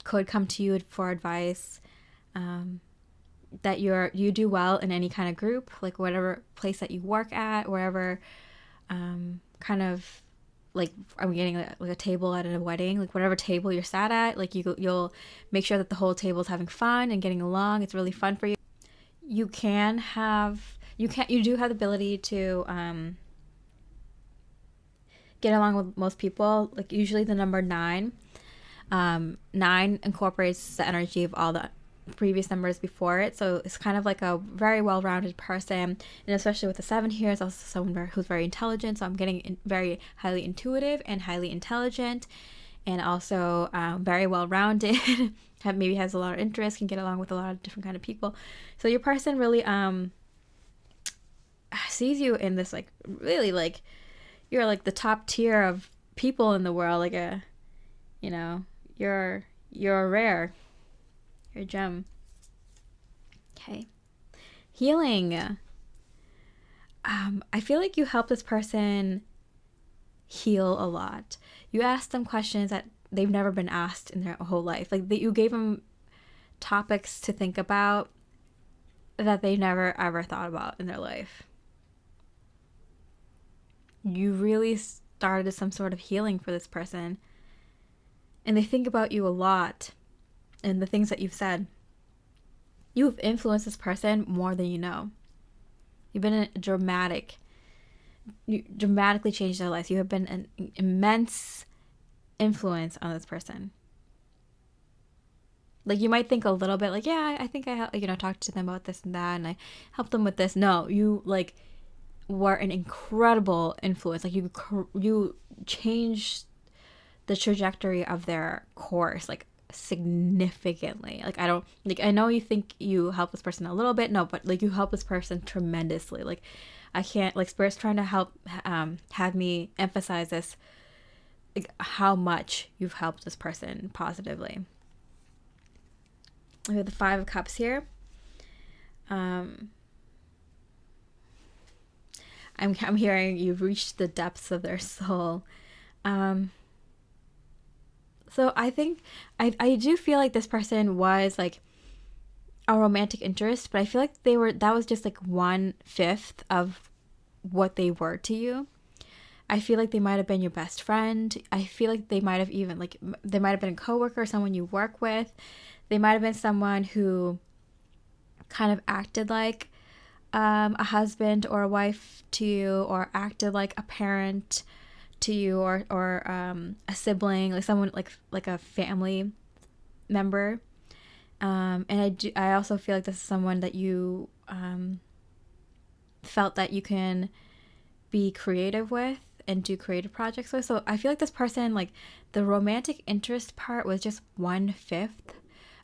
[SPEAKER 1] could come to you for advice. That you do well in any kind of group, like whatever place that you work at, wherever, kind of like, I'm getting like a table at a wedding, like whatever table you're sat at, like you'll make sure that the whole table is having fun and getting along. It's really fun for you. You do have the ability to get along with most people. Like, usually the number 9 incorporates the energy of all the previous numbers before it, so it's kind of like a very well-rounded person. And especially with the 7 here, it's also someone who's very intelligent, so I'm getting very highly intuitive and highly intelligent, and also very well-rounded. Maybe has a lot of interest, can get along with a lot of different kind of people. So your person really sees you in this, like, really, like, you're like the top tier of people in the world, like you're rare. Your gem. Okay. Healing. I feel like you help this person heal a lot. You asked them questions that they've never been asked in their whole life. Like you gave them topics to think about that they never ever thought about in their life. You really started some sort of healing for this person. And they think about you a lot and the things that you've said. You have influenced this person more than you know. You've been you dramatically changed their lives. You have been an immense influence on this person. Like, you might think a little bit like, yeah, I think I talked to them about this and that, and I helped them with this. No, you like were an incredible influence. Like, you changed the trajectory of their course, like, significantly. Like, I know you think you help this person a little bit. No, but like, you help this person tremendously. Like, I can't, like, Spirit's trying to help have me emphasize this, like, how much you've helped this person positively. We have the 5 of Cups here. I'm hearing you've reached the depths of their soul. So I think I do feel like this person was like a romantic interest, but I feel like that was just like 1/5 of what they were to you. I feel like they might have been your best friend. I feel like they might have even they might have been a coworker, someone you work with. They might have been someone who kind of acted like a husband or a wife to you, or acted like a parent to you, or a sibling, like someone like a family member. And I also feel like this is someone that you felt that you can be creative with and do creative projects with. So I feel like this person, like, the romantic interest part was just 1/5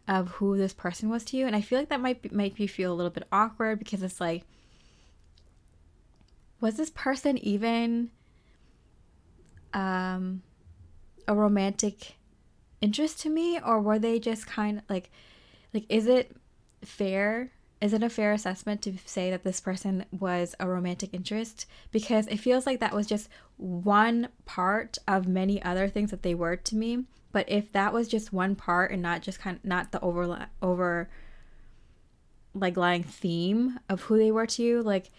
[SPEAKER 1] of who this person was to you. And I feel like that might make you feel a little bit awkward, because it's like, was this person even a romantic interest to me, or were they just kind of like is it fair? Is it a fair assessment to say that this person was a romantic interest? Because it feels like that was just one part of many other things that they were to me. But if that was just one part and not just not the over lying theme of who they were to you, like,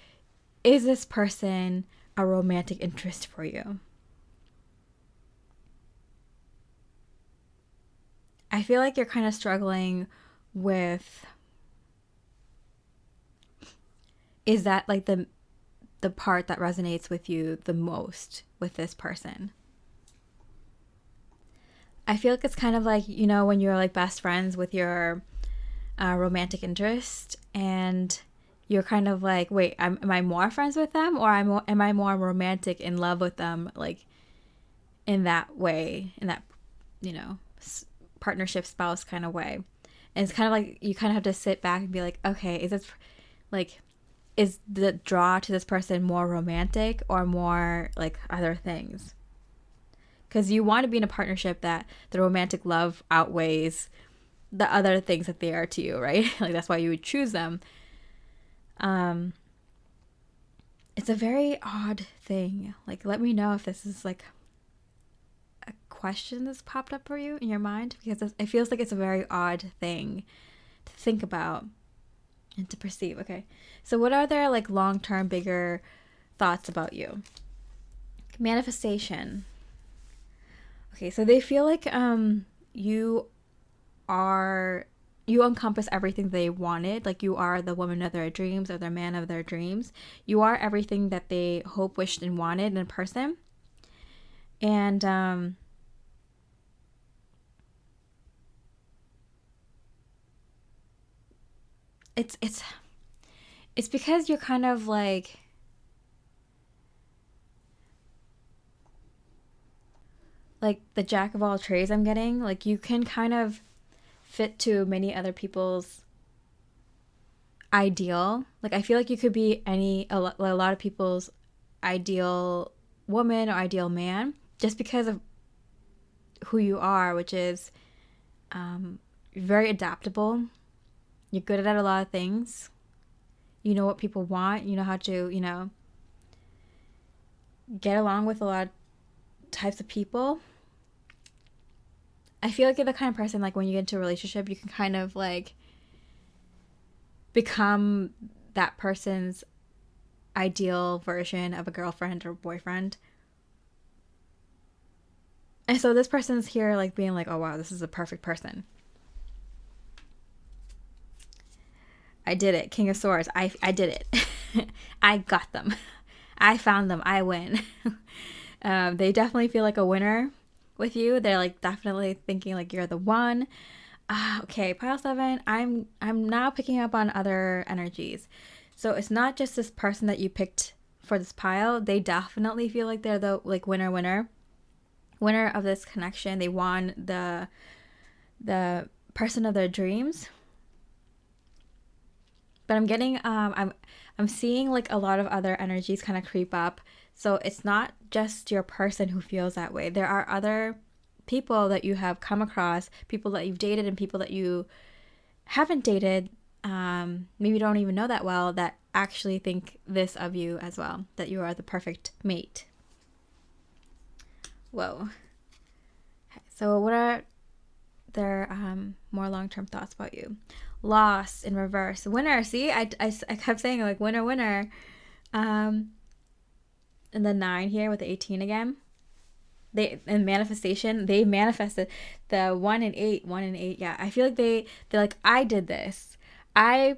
[SPEAKER 1] is this person a romantic interest for you? I feel like you're kind of struggling with, is that like the part that resonates with you the most with this person? I feel like it's kind of like, when you're like best friends with your romantic interest, and you're kind of like, wait, am I more friends with them, or am I more romantic in love with them, like in that way, in that, partnership spouse kind of way? And it's kind of like you kind of have to sit back and be like, okay, is the draw to this person more romantic or more like other things? Because you want to be in a partnership that the romantic love outweighs the other things that they are to you, right? Like, that's why you would choose them. It's a very odd thing. Like, let me know if this is like a question that's popped up for you in your mind, because it feels like it's a very odd thing to think about and to perceive. Okay, so what are their like long-term bigger thoughts about you? Manifestation. Okay, so they feel like you encompass everything they wanted. Like, you are the woman of their dreams, or the man of their dreams. You are everything that they hoped, wished, and wanted in a person. And it's because you're kind of like the jack of all trades. I'm getting like you can kind of fit to many other people's ideal. Like, I feel like you could be a lot of people's ideal woman or ideal man, just because of who you are, which is very adaptable. You're good at a lot of things. You know what people want. You know how to, get along with a lot types of people, I feel like you're the kind of person, like when you get into a relationship, you can kind of like become that person's ideal version of a girlfriend or boyfriend. And so this person's here like being like, oh wow, this is a perfect person. I did it. King of Swords. I did it. I got them. I found them. I win. They definitely feel like a winner with you. They're like definitely thinking like you're the one. Okay, pile 7. I'm now picking up on other energies. So it's not just this person that you picked for this pile. They definitely feel like they're the like winner of this connection. They won the person of their dreams. But I'm getting I'm seeing like a lot of other energies kind of creep up. So it's not just your person who feels that way. There are other people that you have come across, people that you've dated and people that you haven't dated, maybe don't even know that well, that actually think this of you as well, that you are the perfect mate. Whoa. So what are their more long-term thoughts about you? Lost in reverse. Winner. See, I kept saying like winner. And the 9 here with the 18 again. They in manifestation, they manifested the 1 and 8. Yeah, I feel like they're like, I did this. I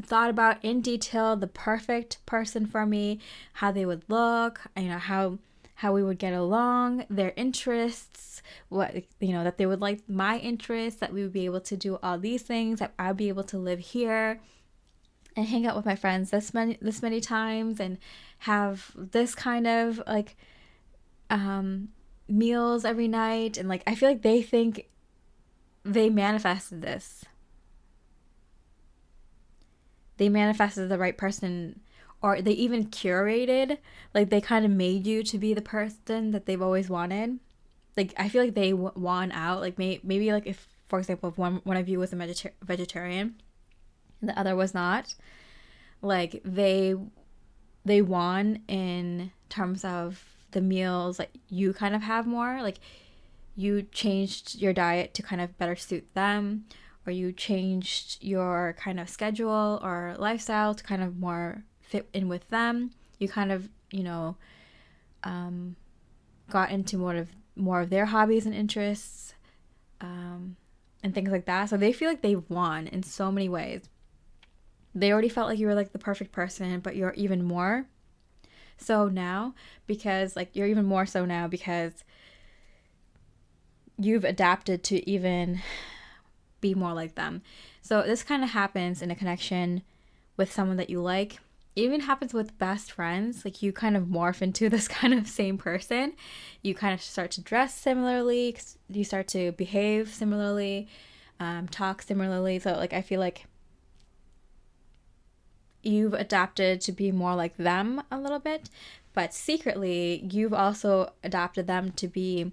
[SPEAKER 1] thought about in detail the perfect person for me, how they would look, you know, how we would get along, their interests, what, you know, that they would like my interests, that we would be able to do all these things, that I'd be able to live here and hang out with my friends this many times and have this kind of like meals every night. And like, I feel like they think they manifested this. They manifested the right person, or they even curated, like they kind of made you to be the person that they've always wanted. Like, I feel like they won out. Like maybe like if, for example, if one of you was a vegetarian and the other was not, like they won in terms of the meals that you kind of have more. Like you changed your diet to kind of better suit them, or you changed your kind of schedule or lifestyle to kind of more fit in with them. You kind of, you know, got into more of their hobbies and interests, and things like that. So they feel like they've won in so many ways. They already felt like you were like the perfect person, but you're even more so now, because like you're even more so now because you've adapted to even be more like them. So this kind of happens in a connection with someone that you like. It even happens with best friends. Like you kind of morph into this kind of same person. You kind of start to dress similarly. You start to behave similarly, talk similarly. So like I feel like you've adapted to be more like them a little bit, but secretly you've also adapted them to be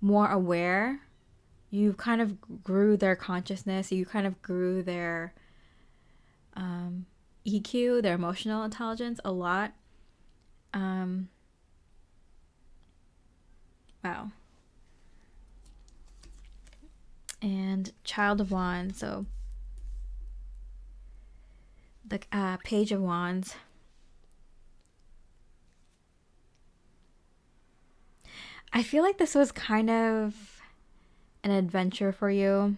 [SPEAKER 1] more aware. You kind of grew their consciousness. You kind of grew their EQ, their emotional intelligence a lot. Wow. And Child of Wands. So the Page of Wands. I feel like this was kind of an adventure for you.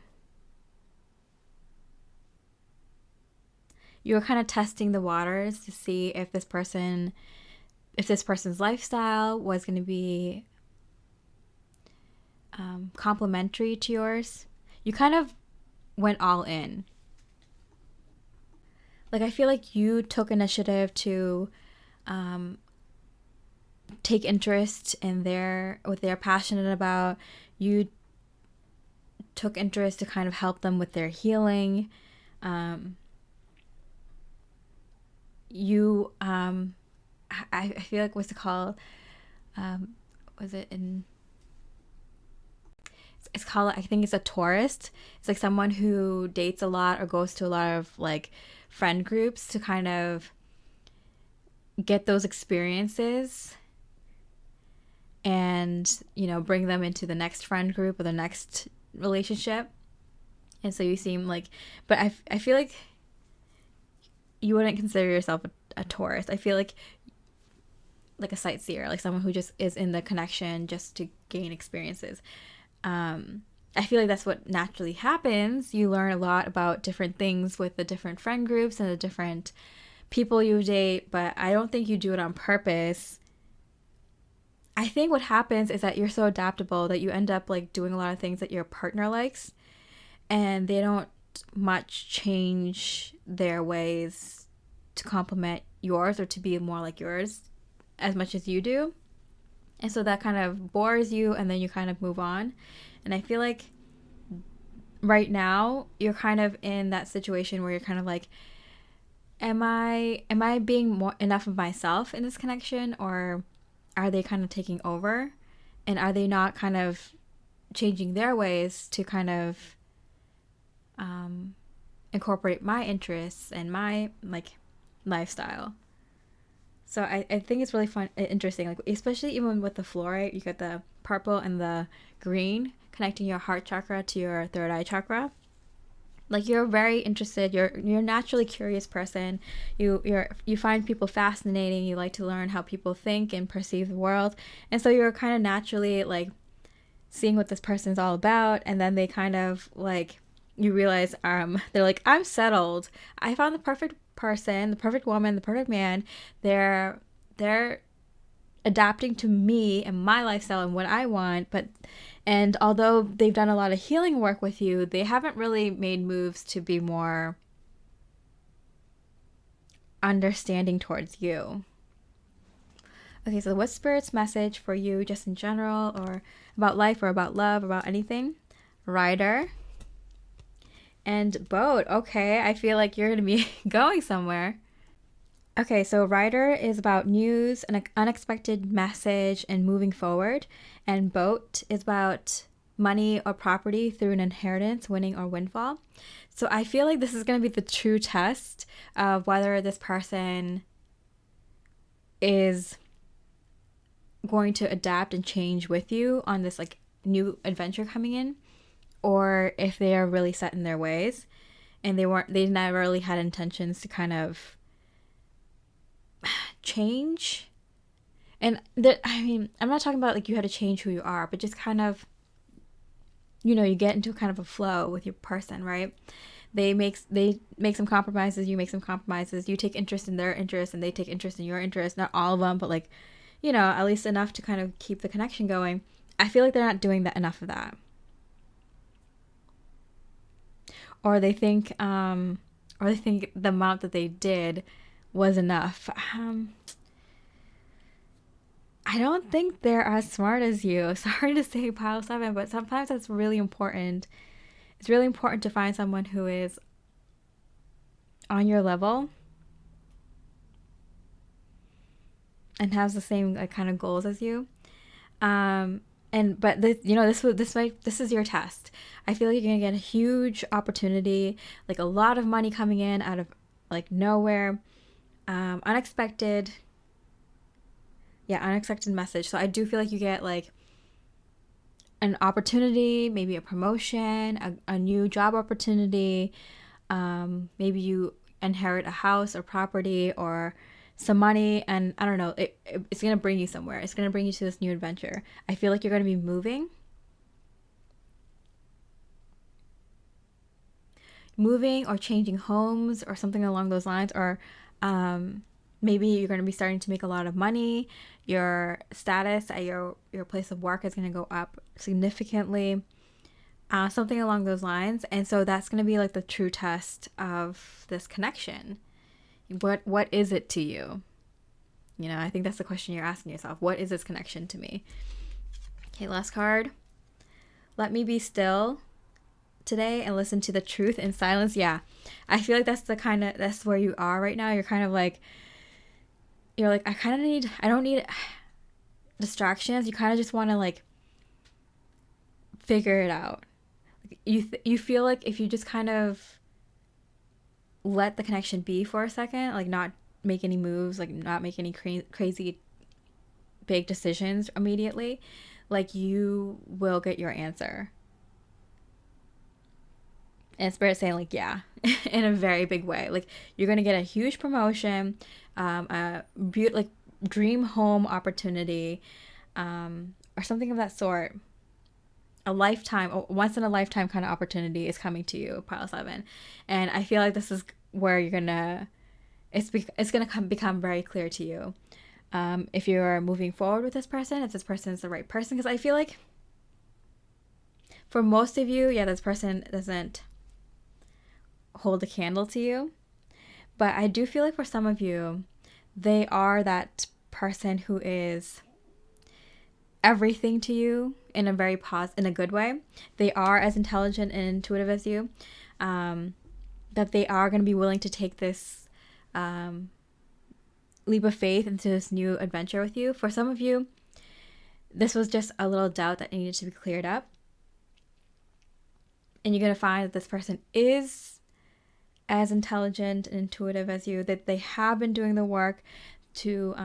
[SPEAKER 1] You were kind of testing the waters to see if this person's lifestyle was going to be complementary to yours. You kind of went all in. Like I feel like you took initiative to take interest in what they're passionate about. You took interest to kind of help them with their healing. You I feel like, what's it called? It's called, I think it's a tourist. It's like someone who dates a lot or goes to a lot of like friend groups to kind of get those experiences and, you know, bring them into the next friend group or the next relationship. And so you seem like, but I feel like you wouldn't consider yourself a tourist. I feel like a sightseer, like someone who just is in the connection just to gain experiences. I feel like that's what naturally happens. You learn a lot about different things with the different friend groups and the different people you date, but I don't think you do it on purpose. I think what happens is that you're so adaptable that you end up like doing a lot of things that your partner likes, and they don't much change their ways to complement yours or to be more like yours as much as you do. And so that kind of bores you, and then you kind of move on. And I feel like right now you're kind of in that situation where you're kind of like, am I being more enough of myself in this connection, or are they kind of taking over? And are they not kind of changing their ways to kind of incorporate my interests and my like lifestyle? So I think it's really fun, interesting, like especially even with the Flourite, you get the purple and the green connecting your heart chakra to your third eye chakra. Like you're very interested, you're a naturally curious person. You find people fascinating. You like to learn how people think and perceive the world, and so you're kind of naturally like seeing what this person's all about. And then they kind of like, you realize they're like, I'm settled. I found the perfect person, the perfect woman, the perfect man. They're adapting to me and my lifestyle and what I want, and although they've done a lot of healing work with you, they haven't really made moves to be more understanding towards you. Okay, so what's Spirit's message for you just in general, or about life, or about love, about anything? Rider and Boat. Okay, I feel like you're going to be going somewhere. Okay, so Rider is about news, an unexpected message, and moving forward. And Boat is about money or property through an inheritance, winning or windfall. So I feel like this is going to be the true test of whether this person is going to adapt and change with you on this like new adventure coming in, or if they are really set in their ways and they never really had intentions to kind of change. And I mean, I'm not talking about like you had to change who you are, but just kind of, you know, you get into kind of a flow with your person, right? They make some compromises, you make some compromises, you take interest in their interest and they take interest in your interest. Not all of them, but like, you know, at least enough to kind of keep the connection going. I feel like they're not doing that enough of that. Or they think the amount that they did was enough. I don't think they're as smart as you. Sorry to say, Pile 7, but sometimes that's really important. It's really important to find someone who is on your level and has the same like, kind of goals as you. But this, you know, this is your test. I feel like you're gonna get a huge opportunity, like a lot of money coming in out of like nowhere, unexpected message. So I do feel like you get like an opportunity, maybe a promotion, a new job opportunity. Maybe you inherit a house or property or some money, and I don't know, it's going to bring you somewhere. It's going to bring you to this new adventure. I feel like you're going to be moving or changing homes or something along those lines, or maybe you're going to be starting to make a lot of money. Your status at your place of work is going to go up significantly, something along those lines. And so that's going to be like the true test of this connection. What is it to you? You know, I think that's the question you're asking yourself. What is this connection to me? Okay, last card. Let me be still today and listen to the truth in silence. Yeah, I feel like that's where you are right now. You're kind of like, I don't need distractions. You kind of just want to like figure it out. You feel like if you just kind of let the connection be for a second, like not make any moves, like not make any crazy big decisions immediately, like you will get your answer. And Spirit's saying like, yeah, in a very big way. Like you're going to get a huge promotion, like dream home opportunity, or something of that sort. A once in a lifetime kind of opportunity is coming to you, Pile 7. And I feel like this is where you're going to, it's going to become very clear to you. If you're moving forward with this person, if this person is the right person. Because I feel like for most of you, yeah, this person doesn't hold a candle to you. But I do feel like for some of you, they are that person who is everything to you in a very in a good way. They are as intelligent and intuitive as you. That they are going to be willing to take this leap of faith into this new adventure with you. For some of you, this was just a little doubt that needed to be cleared up. And you're going to find that this person is as intelligent and intuitive as you, that they have been doing the work to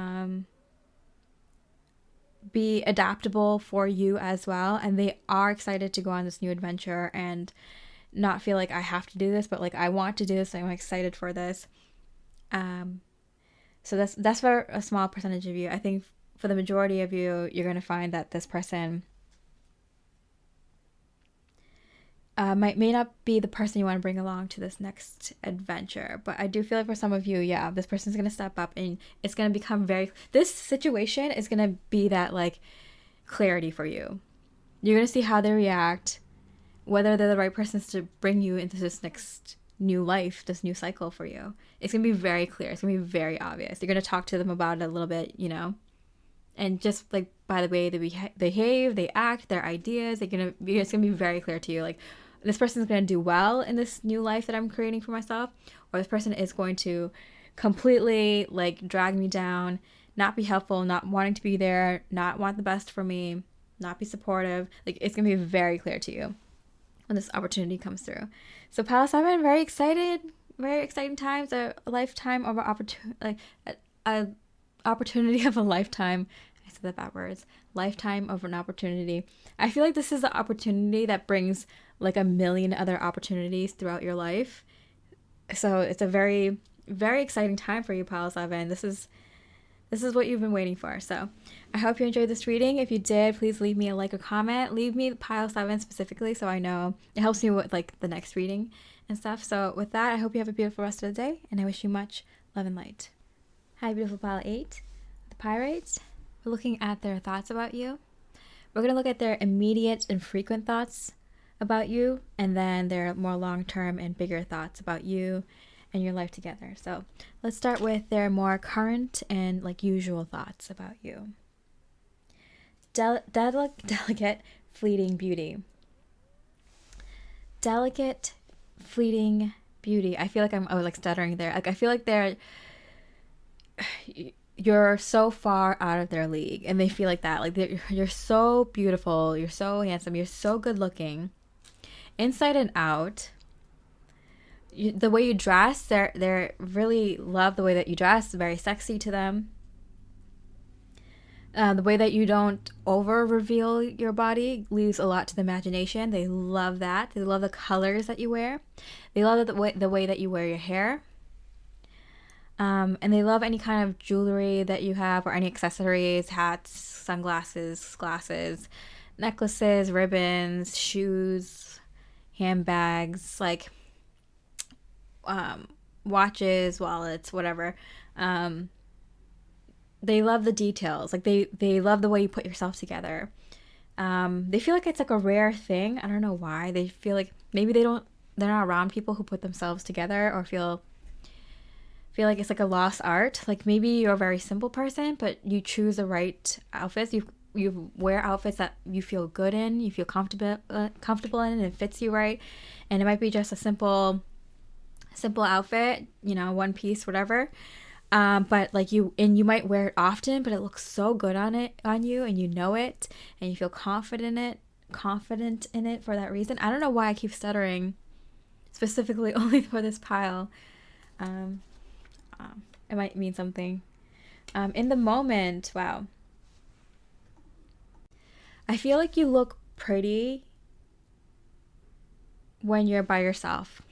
[SPEAKER 1] be adaptable for you as well. And they are excited to go on this new adventure and not feel like I have to do this, but like I want to do this. I'm excited for this. So that's for a small percentage of you. I think for the majority of you, you're going to find that this person may not be the person you want to bring along to this next adventure. But I do feel like for some of you, yeah, this person's going to step up and it's going to become this situation is going to be that like clarity for you. You're going to see how they react, whether they're the right persons to bring you into this next new life, this new cycle for you. It's going to be very clear. It's going to be very obvious. You're going to talk to them about it a little bit, and just like by the way they behave, they act, their ideas, it's going to be very clear to you. Like, this person is going to do well in this new life that I'm creating for myself, or this person is going to completely like drag me down, not be helpful, not wanting to be there, not want the best for me, not be supportive. Like, it's going to be very clear to you when this opportunity comes through. So Pile 7, very excited, very exciting times, a lifetime of opportunity, like a opportunity of a lifetime. I said that backwards. Lifetime of an opportunity. I feel like this is the opportunity that brings like a million other opportunities throughout your life. So it's a very, very exciting time for you, Pile 7. This is what you've been waiting for. So I hope you enjoyed this reading. If you did, please leave me a like or comment. Leave me Pile 7 specifically so I know. It helps me with like the next reading and stuff. So with that, I hope you have a beautiful rest of the day, and I wish you much love and light. Hi, beautiful Pile 8. The Pyrite. We're looking at their thoughts about you. We're going to look at their immediate and frequent thoughts about you, and then their more long-term and bigger thoughts about you and your life together. So let's start with their more current and like usual thoughts about you. Delicate, fleeting beauty. Delicate, fleeting beauty. I feel like I'm like stuttering there. Like I feel like you're so far out of their league, and they feel like that. Like you're so beautiful, you're so handsome, you're so good looking, inside and out. The way you dress, they really love the way that you dress. Very sexy to them. The way that you don't over reveal your body leaves a lot to the imagination. They love that. They love the colors that you wear. They love the way that you wear your hair. And they love any kind of jewelry that you have, or any accessories, hats, sunglasses, glasses, necklaces, ribbons, shoes, handbags, like watches, wallets, whatever. They love the details. Like they love the way you put yourself together. They feel like it's like a rare thing. I don't know why. They feel like maybe they're not around people who put themselves together, or feel like it's like a lost art. Like maybe you're a very simple person, but you choose the right outfits. You wear outfits that you feel good in, you feel comfortable in, and it fits you right. And it might be just a simple outfit, one piece, whatever. But like you might wear it often, but it looks so good on you, and you know it, and you feel confident in it for that reason. I don't know why I keep stuttering specifically only for this pile. It might mean something. In the moment, wow. I feel like you look pretty when you're by yourself.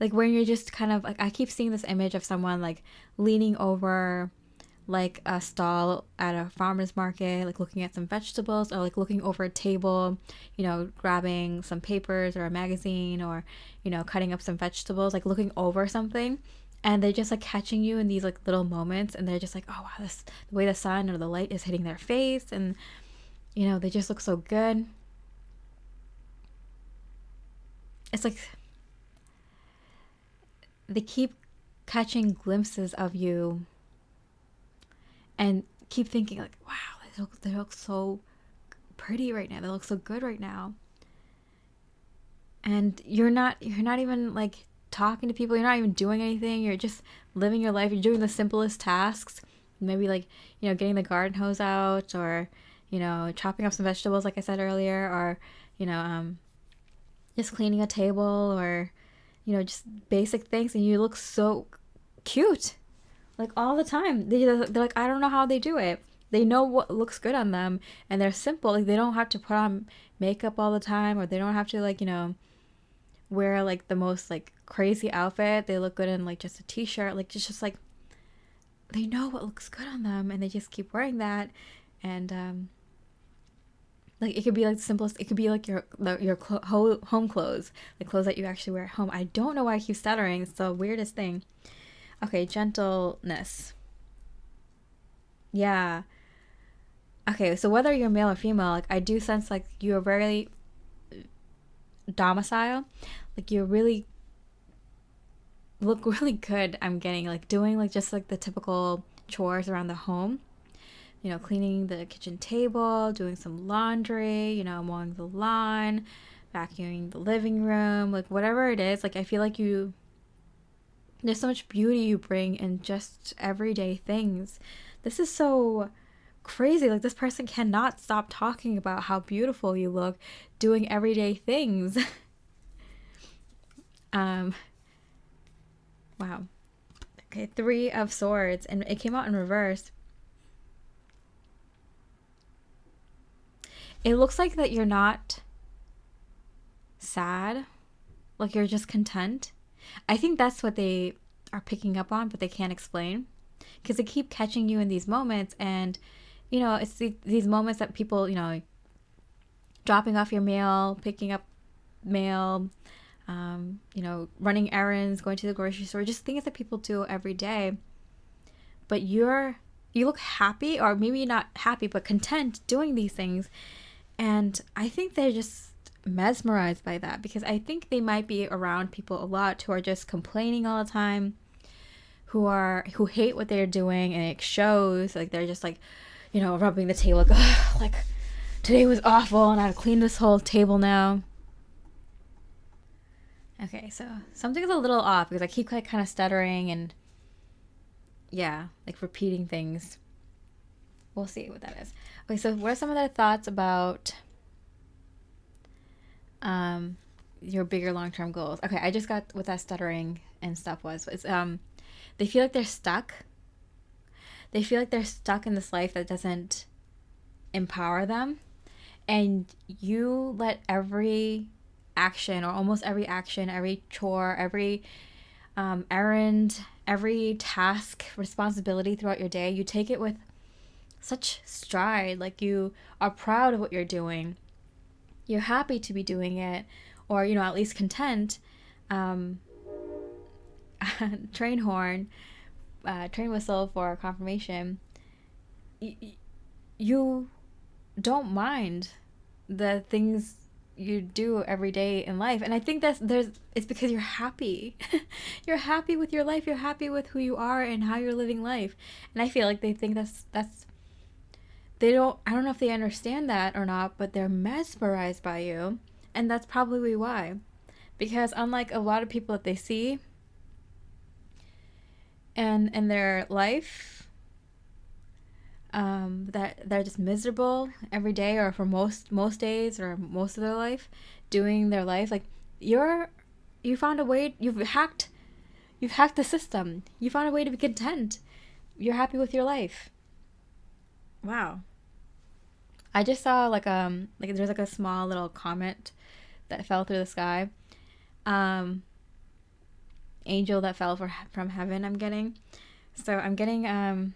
[SPEAKER 1] Like when you're just kind of like, I keep seeing this image of someone like leaning over like a stall at a farmer's market, like looking at some vegetables, or like looking over a table, you know, grabbing some papers or a magazine, or, you know, cutting up some vegetables, like looking over something. And they're just like catching you in these like little moments, and they're just like, oh wow, this, the way the sun or the light is hitting their face, and, you know, they just look so good. It's like they keep catching glimpses of you and keep thinking like, wow, they look so pretty right now. They look so good right now. And you're not even like talking to people. You're not even doing anything. You're just living your life. You're doing the simplest tasks. Maybe like, you know, getting the garden hose out, or, you know, chopping up some vegetables like I said earlier, or, you know, just cleaning a table, or, you know, just basic things, and you look so cute. Like all the time. They're like, I don't know how they do it. They know what looks good on them, and they're simple. Like they don't have to put on makeup all the time, or they don't have to like, you know, wear like the most like crazy outfit. They look good in like just a t-shirt. Like just like they know what looks good on them, and they just keep wearing that. And like it could be like the simplest. It could be like your home clothes, the clothes that you actually wear at home. I don't know why I keep stuttering. It's the weirdest thing. Okay, gentleness. Yeah. Okay, so whether you're male or female, like I do sense like you're very domicile. Like you really look really good. I'm getting like doing like just like the typical chores around the home. You know, cleaning the kitchen table, doing some laundry, you know, mowing the lawn, vacuuming the living room, like whatever it is. Like I feel like you, there's so much beauty you bring in just everyday things. This is so crazy. Like this person cannot stop talking about how beautiful you look doing everyday things. um wow. Okay, 3 of Swords, and it came out in reverse. It looks like that you're not sad, like you're just content. I think that's what they are picking up on, but they can't explain, because they keep catching you in these moments. And, you know, it's these moments that people, you know, dropping off your mail, picking up mail, you know, running errands, going to the grocery store, just things that people do every day. But you look happy, or maybe not happy, but content doing these things. And I think they're just mesmerized by that, because I think they might be around people a lot who are just complaining all the time, who hate what they're doing, and it shows. Like they're just like, you know, rubbing the table like, ugh, like today was awful and I have to clean this whole table now. Okay, so something's a little off because I keep like kind of stuttering and yeah, like repeating things. We'll see what that is. Okay, so what are some of their thoughts about your bigger long-term goals? Okay, I just got what that stuttering and stuff was. It's they feel like they're stuck. They feel like they're stuck in this life that doesn't empower them. And you let every action, or almost every action, every chore, every errand, every task, responsibility throughout your day, you take it with such stride. Like you are proud of what you're doing. You're happy to be doing it, or, you know, at least content. Train horn, train whistle for confirmation. You don't mind the things you do every day in life, and I think it's because you're happy. You're happy with your life. You're happy with who you are and how you're living life. And I feel like they think that's they don't, I don't know if they understand that or not, but they're mesmerized by you, and that's probably why. Because unlike a lot of people that they see and in their life, that they're just miserable every day, or for most days, or most of their life, doing their life, like you found a way, you've hacked You've hacked the system. You found a way to be content. You're happy with your life. Wow. I just saw like there's like a small little comment that fell through the sky. Angel that fell from heaven, I'm getting. So I'm getting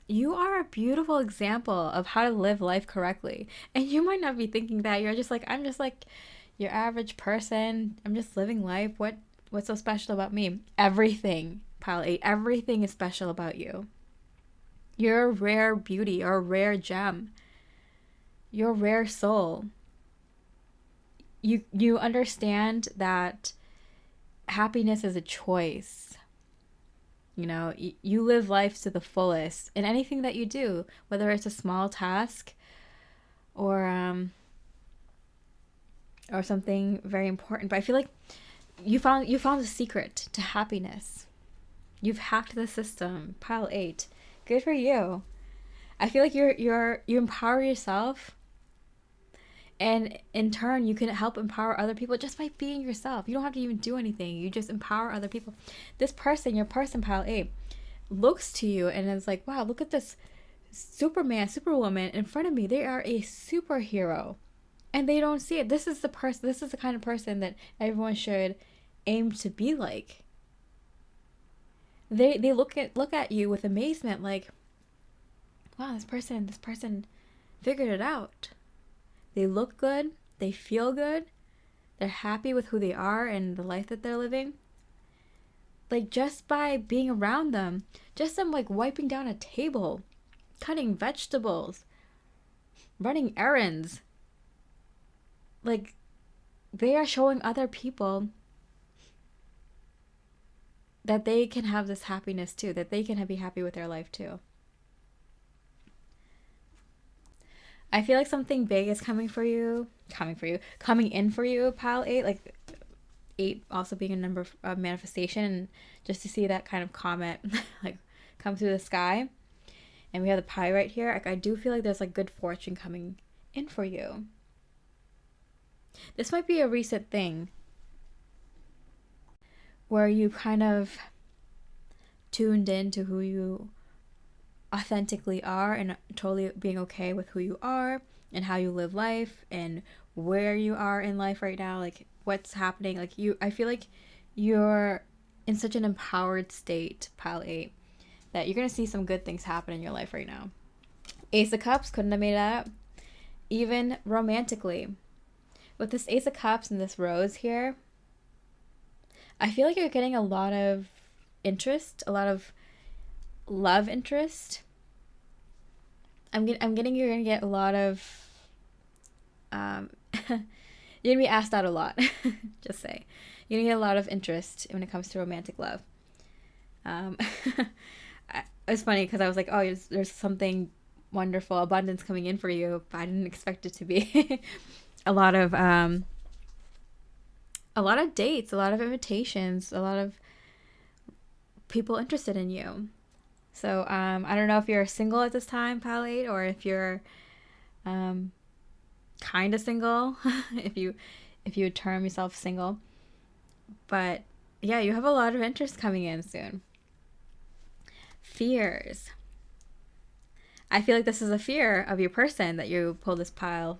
[SPEAKER 1] you are a beautiful example of how to live life correctly. And you might not be thinking that. You're just like, I'm just like your average person. I'm just living life. What's so special about me? Everything, Pile 8. Everything is special about you. You're a rare beauty or a rare gem. You're a rare soul. You understand that happiness is a choice. You know, you live life to the fullest in anything that you do, whether it's a small task or something very important. But I feel like you found the secret to happiness. You've hacked the system. Pile 8. Good for you. I feel like you empower yourself, and in turn you can help empower other people just by being yourself. You don't have to even do anything. You just empower other people. This person, your person, Pile 8, looks to you and is like, wow, look at this Superman, Superwoman in front of me. They are a superhero. And they don't see it. This is the kind of person that everyone should aim to be like. They look at you with amazement, like, wow, this person figured it out. They look good, they feel good, they're happy with who they are and the life that they're living. Like, just by being around them, just them like wiping down a table, cutting vegetables, running errands. Like, they are showing other people that they can have this happiness too, that they can be happy with their life too. I feel like something big is coming in for you, Pile 8. Like 8 also being a number of manifestation, and just to see that kind of comet like come through the sky. And we have the Pyrite here. Like, I do feel like there's like good fortune coming in for you. This might be a recent thing where you kind of tuned into who you authentically are and totally being okay with who you are and how you live life and where you are in life right now, like what's happening. Like, I feel like you're in such an empowered state, Pile 8, that you're gonna see some good things happen in your life right now. Ace of Cups, couldn't have made that up. Even romantically, with this Ace of Cups and this rose here, I feel like you're getting a lot of interest, a lot of love interest. I'm getting you're gonna get a lot of you're gonna be asked out a lot. Just say you're gonna get a lot of interest when it comes to romantic love. It's funny because I was like, oh, there's something wonderful, abundance coming in for you, but I didn't expect it to be a lot of dates, a lot of invitations, a lot of people interested in you. So I don't know if you're single at this time, Pile 8, or if you're kind of single, if you would term yourself single. But yeah, you have a lot of interest coming in soon. Fears. I feel like this is a fear of your person that you pulled this pile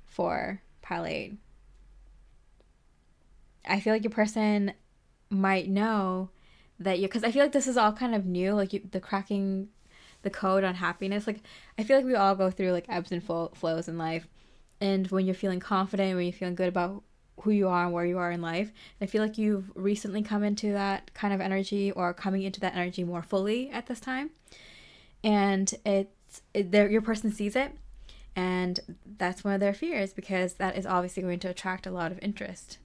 [SPEAKER 1] for, Pile 8. I feel like your person might know that because I feel like this is all kind of new, like the cracking the code on happiness. Like, I feel like we all go through like ebbs and flows in life, and when you're feeling confident, when you're feeling good about who you are and where you are in life, I feel like you've recently come into that kind of energy, or coming into that energy more fully at this time, and your person sees it, and that's one of their fears, because that is obviously going to attract a lot of interest.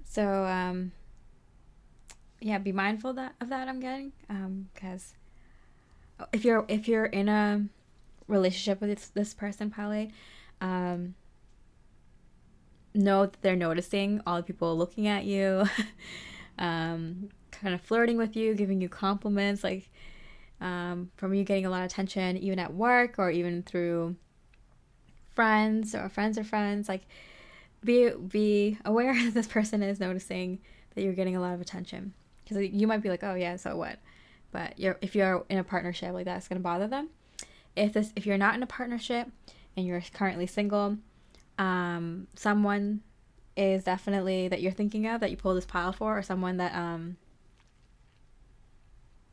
[SPEAKER 1] So yeah, be mindful of that I'm getting, because if you're in a relationship with this person, Pile 8, know that they're noticing all the people looking at you, kind of flirting with you, giving you compliments, like from you getting a lot of attention, even at work or even through friends or friends of friends. Like, be aware that this person is noticing that you're getting a lot of attention. Because you might be like, oh yeah, so what? But if you're in a partnership, like, that's going to bother them. If you're not in a partnership and you're currently single, someone is definitely that you're thinking of, that you pull this pile for, or someone that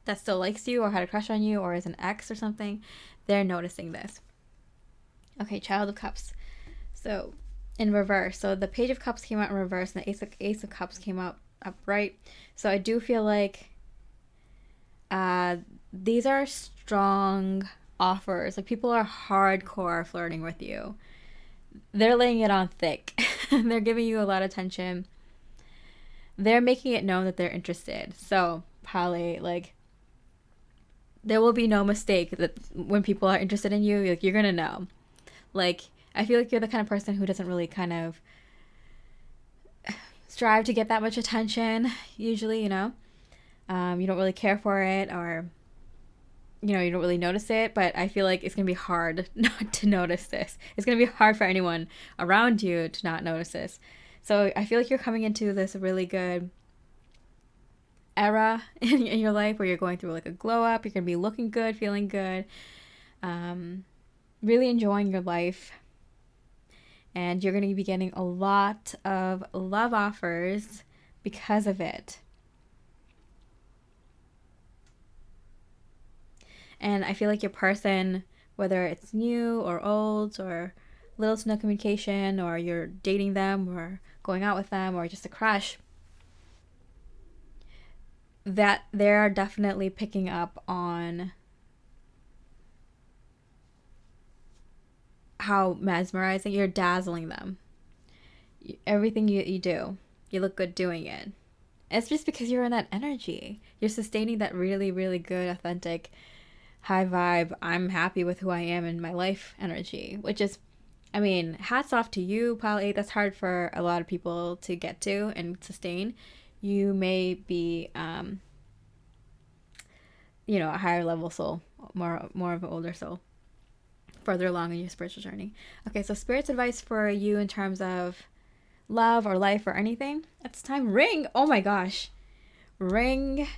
[SPEAKER 1] that still likes you or had a crush on you or is an ex or something, they're noticing this. Okay, Child of Cups. So in reverse. So the Page of Cups came out in reverse and the Ace of Cups came out upright. So I do feel like these are strong offers. Like, people are hardcore flirting with you. They're laying it on thick. They're giving you a lot of attention. They're making it known that they're interested. So, Polly, like, there will be no mistake that when people are interested in you, like, you're gonna know. Like, I feel like you're the kind of person who doesn't really kind of strive to get that much attention, usually, you know. You don't really care for it, or, you know, you don't really notice it, but I feel like it's going to be hard not to notice this. It's going to be hard for anyone around you to not notice this. So I feel like you're coming into this really good era in your life where you're going through like a glow up. You're going to be looking good, feeling good, really enjoying your life. And you're going to be getting a lot of love offers because of it. And I feel like your person, whether it's new or old or little to no communication, or you're dating them or going out with them or just a crush, that they're definitely picking up on how mesmerizing, you're dazzling them. Everything you do, you look good doing it. It's just because you're in that energy. You're sustaining that really, really good, authentic, high vibe, I'm happy with who I am in my life energy, which is, I mean, hats off to you, Pile 8. That's hard for a lot of people to get to and sustain. You may be, you know, a higher level soul, more of an older soul, further along in your spiritual journey. Okay, so Spirit's advice for you in terms of love or life or anything at this time: Ring. Oh my gosh. Ring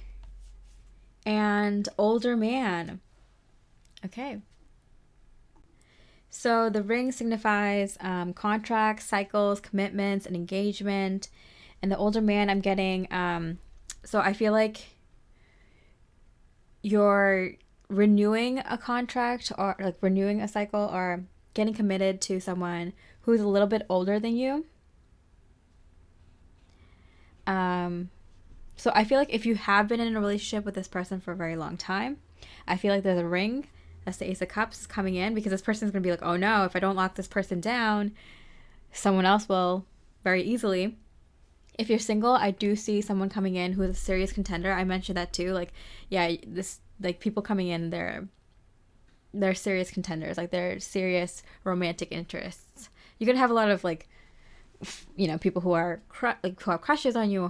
[SPEAKER 1] and older man. Okay. So the ring signifies contracts, cycles, commitments, and engagement. And the older man, I'm getting, so I feel like you're renewing a contract, or like renewing a cycle, or getting committed to someone who's a little bit older than you. So I feel like if you have been in a relationship with this person for a very long time, I feel like there's a ring. That's the Ace of Cups coming in, because this person's going to be like, oh no, if I don't lock this person down, someone else will very easily. If you're single, I do see someone coming in who is a serious contender. I mentioned that too. Like, yeah, this, like, people coming in, they're serious contenders. Like, they're serious romantic interests. You're going to have a lot of, like, you know, people who are who have crushes on you,